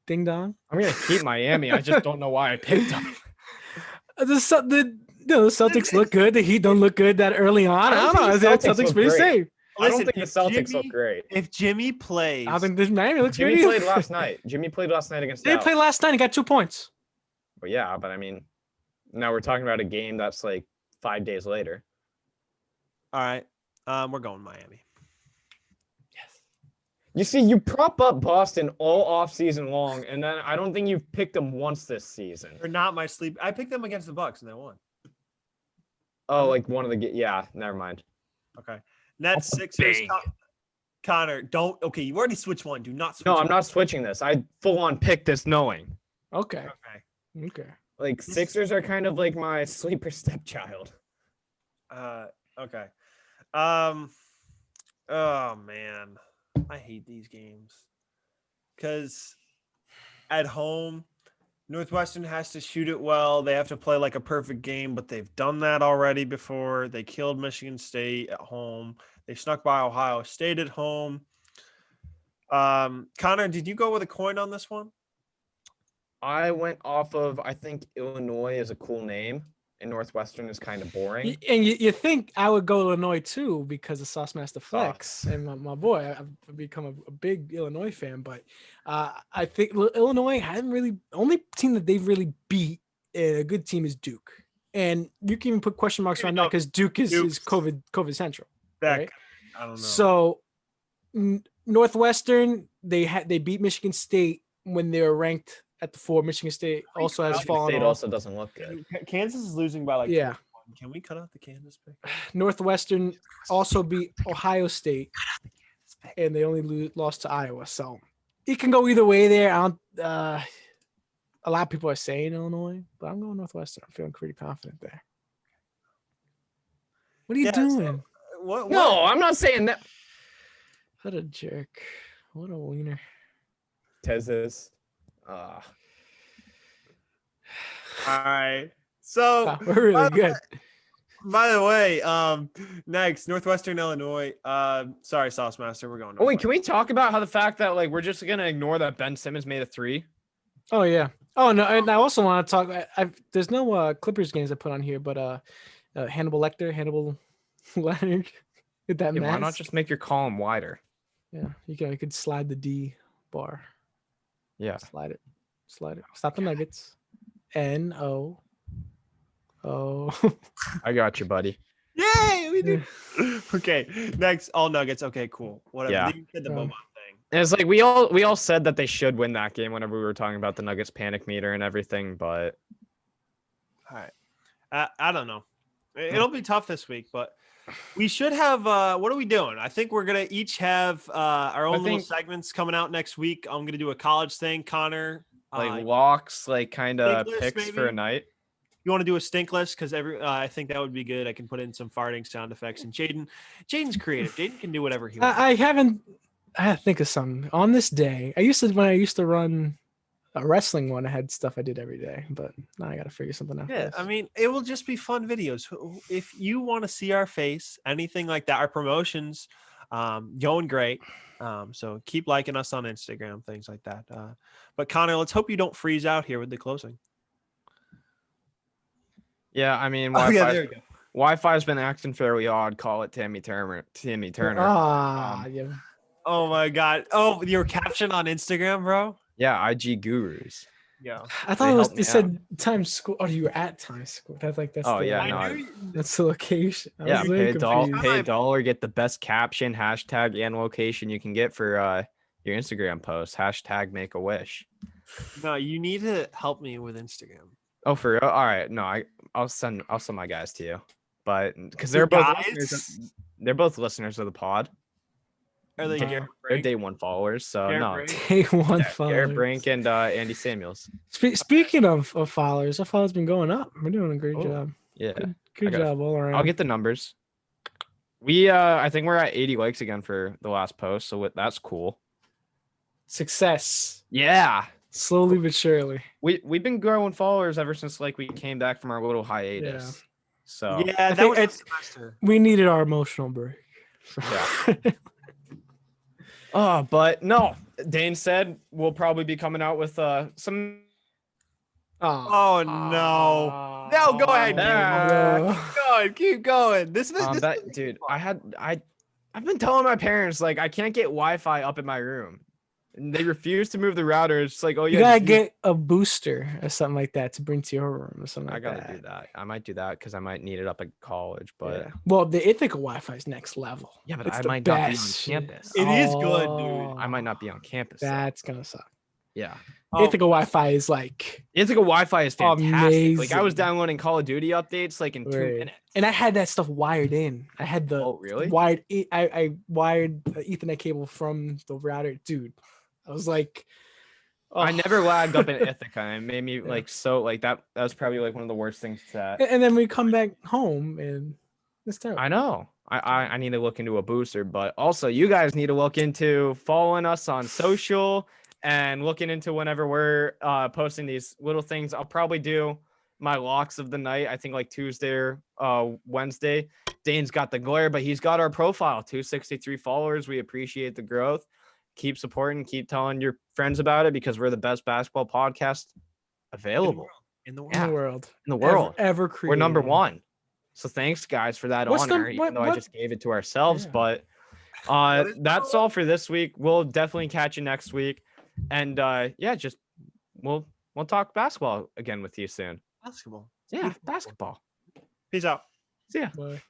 ding dong. I'm gonna keep Miami. I just don't know why I picked them. The Celtics look good. The Heat don't look good that early on. I don't know. think The the Celtics Celtics look pretty great. safe. I don't Listen, think the if Celtics look Jimmy- great. If Jimmy plays, I think this Miami looks Jimmy good. played last night. Jimmy played last night against They Dallas. played last night and got 2 points. But yeah, but I mean, now we're talking about a game that's like 5 days later. all right, we're going Miami. You see, you prop up Boston all off season long, and then I don't think you've picked them once this season. They're not my sleep. I picked them against the Bucks and they won. Oh, like one of the yeah, never mind. Okay, Nets Sixers. bang. Connor, don't. Okay, you already switched one. Do not switch. No, I'm one. not switching this. I full on picked this knowing. Okay. Okay. Okay. Like Sixers are kind of like my sleeper stepchild. Okay. Oh man, I hate these games because at home, Northwestern has to shoot it well. They have to play like a perfect game, but they've done that already before. They killed Michigan State at home. They snuck by Ohio State at home. Connor, did you go with a coin on this one? I went off of I think Illinois is a cool name, and Northwestern is kind of boring. And you think I would go Illinois too because of Saucemaster Flex and my boy. I've become a big Illinois fan, but I think Illinois hasn't really. Only team that they've really beat a good team is Duke, and you can even put question marks around that because Duke is COVID central. Right? I don't know. So Northwestern they beat Michigan State when they were ranked at the 4. Michigan State also has Michigan fallen State off. also doesn't look good. Kansas is losing by like 21. Can we cut out the Kansas pick? Northwestern also beat Ohio State, and they only lost to Iowa. So it can go either way there. A lot of people are saying Illinois, but I'm going Northwestern. I'm feeling pretty confident there. What are you doing? What? No, I'm not saying that. What a jerk. What a wiener. Tezes. All right. So Wow, we're really good. By the way, next Northwestern Illinois. Sorry, Saucemaster, we're going. Oh wait, can we talk about how the fact that like we're just gonna ignore that Ben Simmons made a 3? Oh yeah. Oh no, and I also want to talk. There's no Clippers games I put on here, but Hannibal Leonard, with that Yeah, mask. why not just make your column wider? Yeah, you could slide the D bar. Yeah. Slide it. Stop the Nuggets. NO. I got you, buddy. Yay, we did. Okay, next all Nuggets. Okay, cool. Whatever. Yeah. You did the Boban thing. And it's like we all said that they should win that game whenever we were talking about the Nuggets panic meter and everything, but All right. I don't know. It'll be tough this week, but we should have. What are we doing? I think we're gonna each have our own little segments coming out next week. I'm gonna do a college thing. Connor, like locks, like kind of Stink list, picks for maybe? a night. you want to do a stink list? Because I think that would be good. I can put in some farting sound effects. And Jaden's creative. Jaden can do whatever he wants. I had to think of something on this day. When I used to run a wrestling one, I had stuff I did every day, but now I got to figure something out. Yeah, I mean, it will just be fun videos. If you want to see our face, anything like that, our promotions, going great. So keep liking us on Instagram, things like that. But Connor, let's hope you don't freeze out here with the closing. Yeah, I mean, Oh, yeah, there you go. Wi-Fi's been acting fairly odd. Call it Timmy Turner. Yeah. Oh my God. Oh, your caption on Instagram, bro. Yeah, IG gurus. Yeah. I thought They it helped me said Times Square. Oh, you were at Times Square. That's Oh, the, yeah, no, that's the location. I Yeah, was really confused. pay $1, get the best caption, hashtag, and location you can get for your Instagram post. Hashtag make a wish. No, you need to help me with Instagram. Oh, for real? All right. No, I'll send my guys to you, but because Your they're both listeners of the pod. Are they Garrett They're Brink? day one followers, so Garrett no. Brink? Day one Yeah, followers. Garrett Brink and Andy Samuels. Speaking of followers, our followers been going up. We're doing a great Oh, job. Yeah, Good I gotta- job all around. I'll get the numbers. I think we're at 80 likes again for the last post, so that's cool. Success. Yeah. Slowly but surely. We've been growing followers ever since like we came back from our little hiatus. Yeah. So Yeah, that think was the it's- semester. We needed our emotional break. Yeah. But no, Dane said we'll probably be coming out with some. Oh no. No, go ahead. Keep going. This Dude, I've been telling my parents like I can't get Wi-Fi up in my room, and they refuse to move the router. It's like, oh yeah, You gotta just use- get a booster or something like that to bring to your room or something I like gotta that. do that. I might do that because I might need it up at college. But Yeah. Well, the Ithaca Wi-Fi is next level. yeah, but It's I the might not be on best shit. campus. It is good, dude. I might not be on campus. though. That's gonna suck. Yeah. Oh, Ithaca Wi-Fi is like, Ithaca Wi-Fi is fantastic. Like I was Amazing. downloading Call of Duty updates like in 2 Word. minutes. and I had that stuff wired in. I had the Oh really? wired. I wired the Ethernet cable from the router, dude. I was like, I oh. never lagged up in Ithaca, and it made me Yeah. like so like that. That was probably like one of the worst things to. And then we come back home and it's terrible. I know. I need to look into a booster, but also you guys need to look into following us on social and looking into whenever we're posting these little things. I'll probably do my locks of the night. I think like Tuesday or Wednesday. Dane's got the glare, but he's got our profile, 263 followers. We appreciate the growth. Keep supporting, keep telling your friends about it because we're the best basketball podcast available in the world. in yeah. the world. in the world. Ever We're number created. one. So thanks guys for that What's honor, the- even though I what- just gave it to ourselves. Yeah. But that's all for this week. We'll definitely catch you next week. And yeah, just we'll talk basketball again with you soon. Basketball. Yeah, Beautiful. basketball. Peace out. See ya. Bye.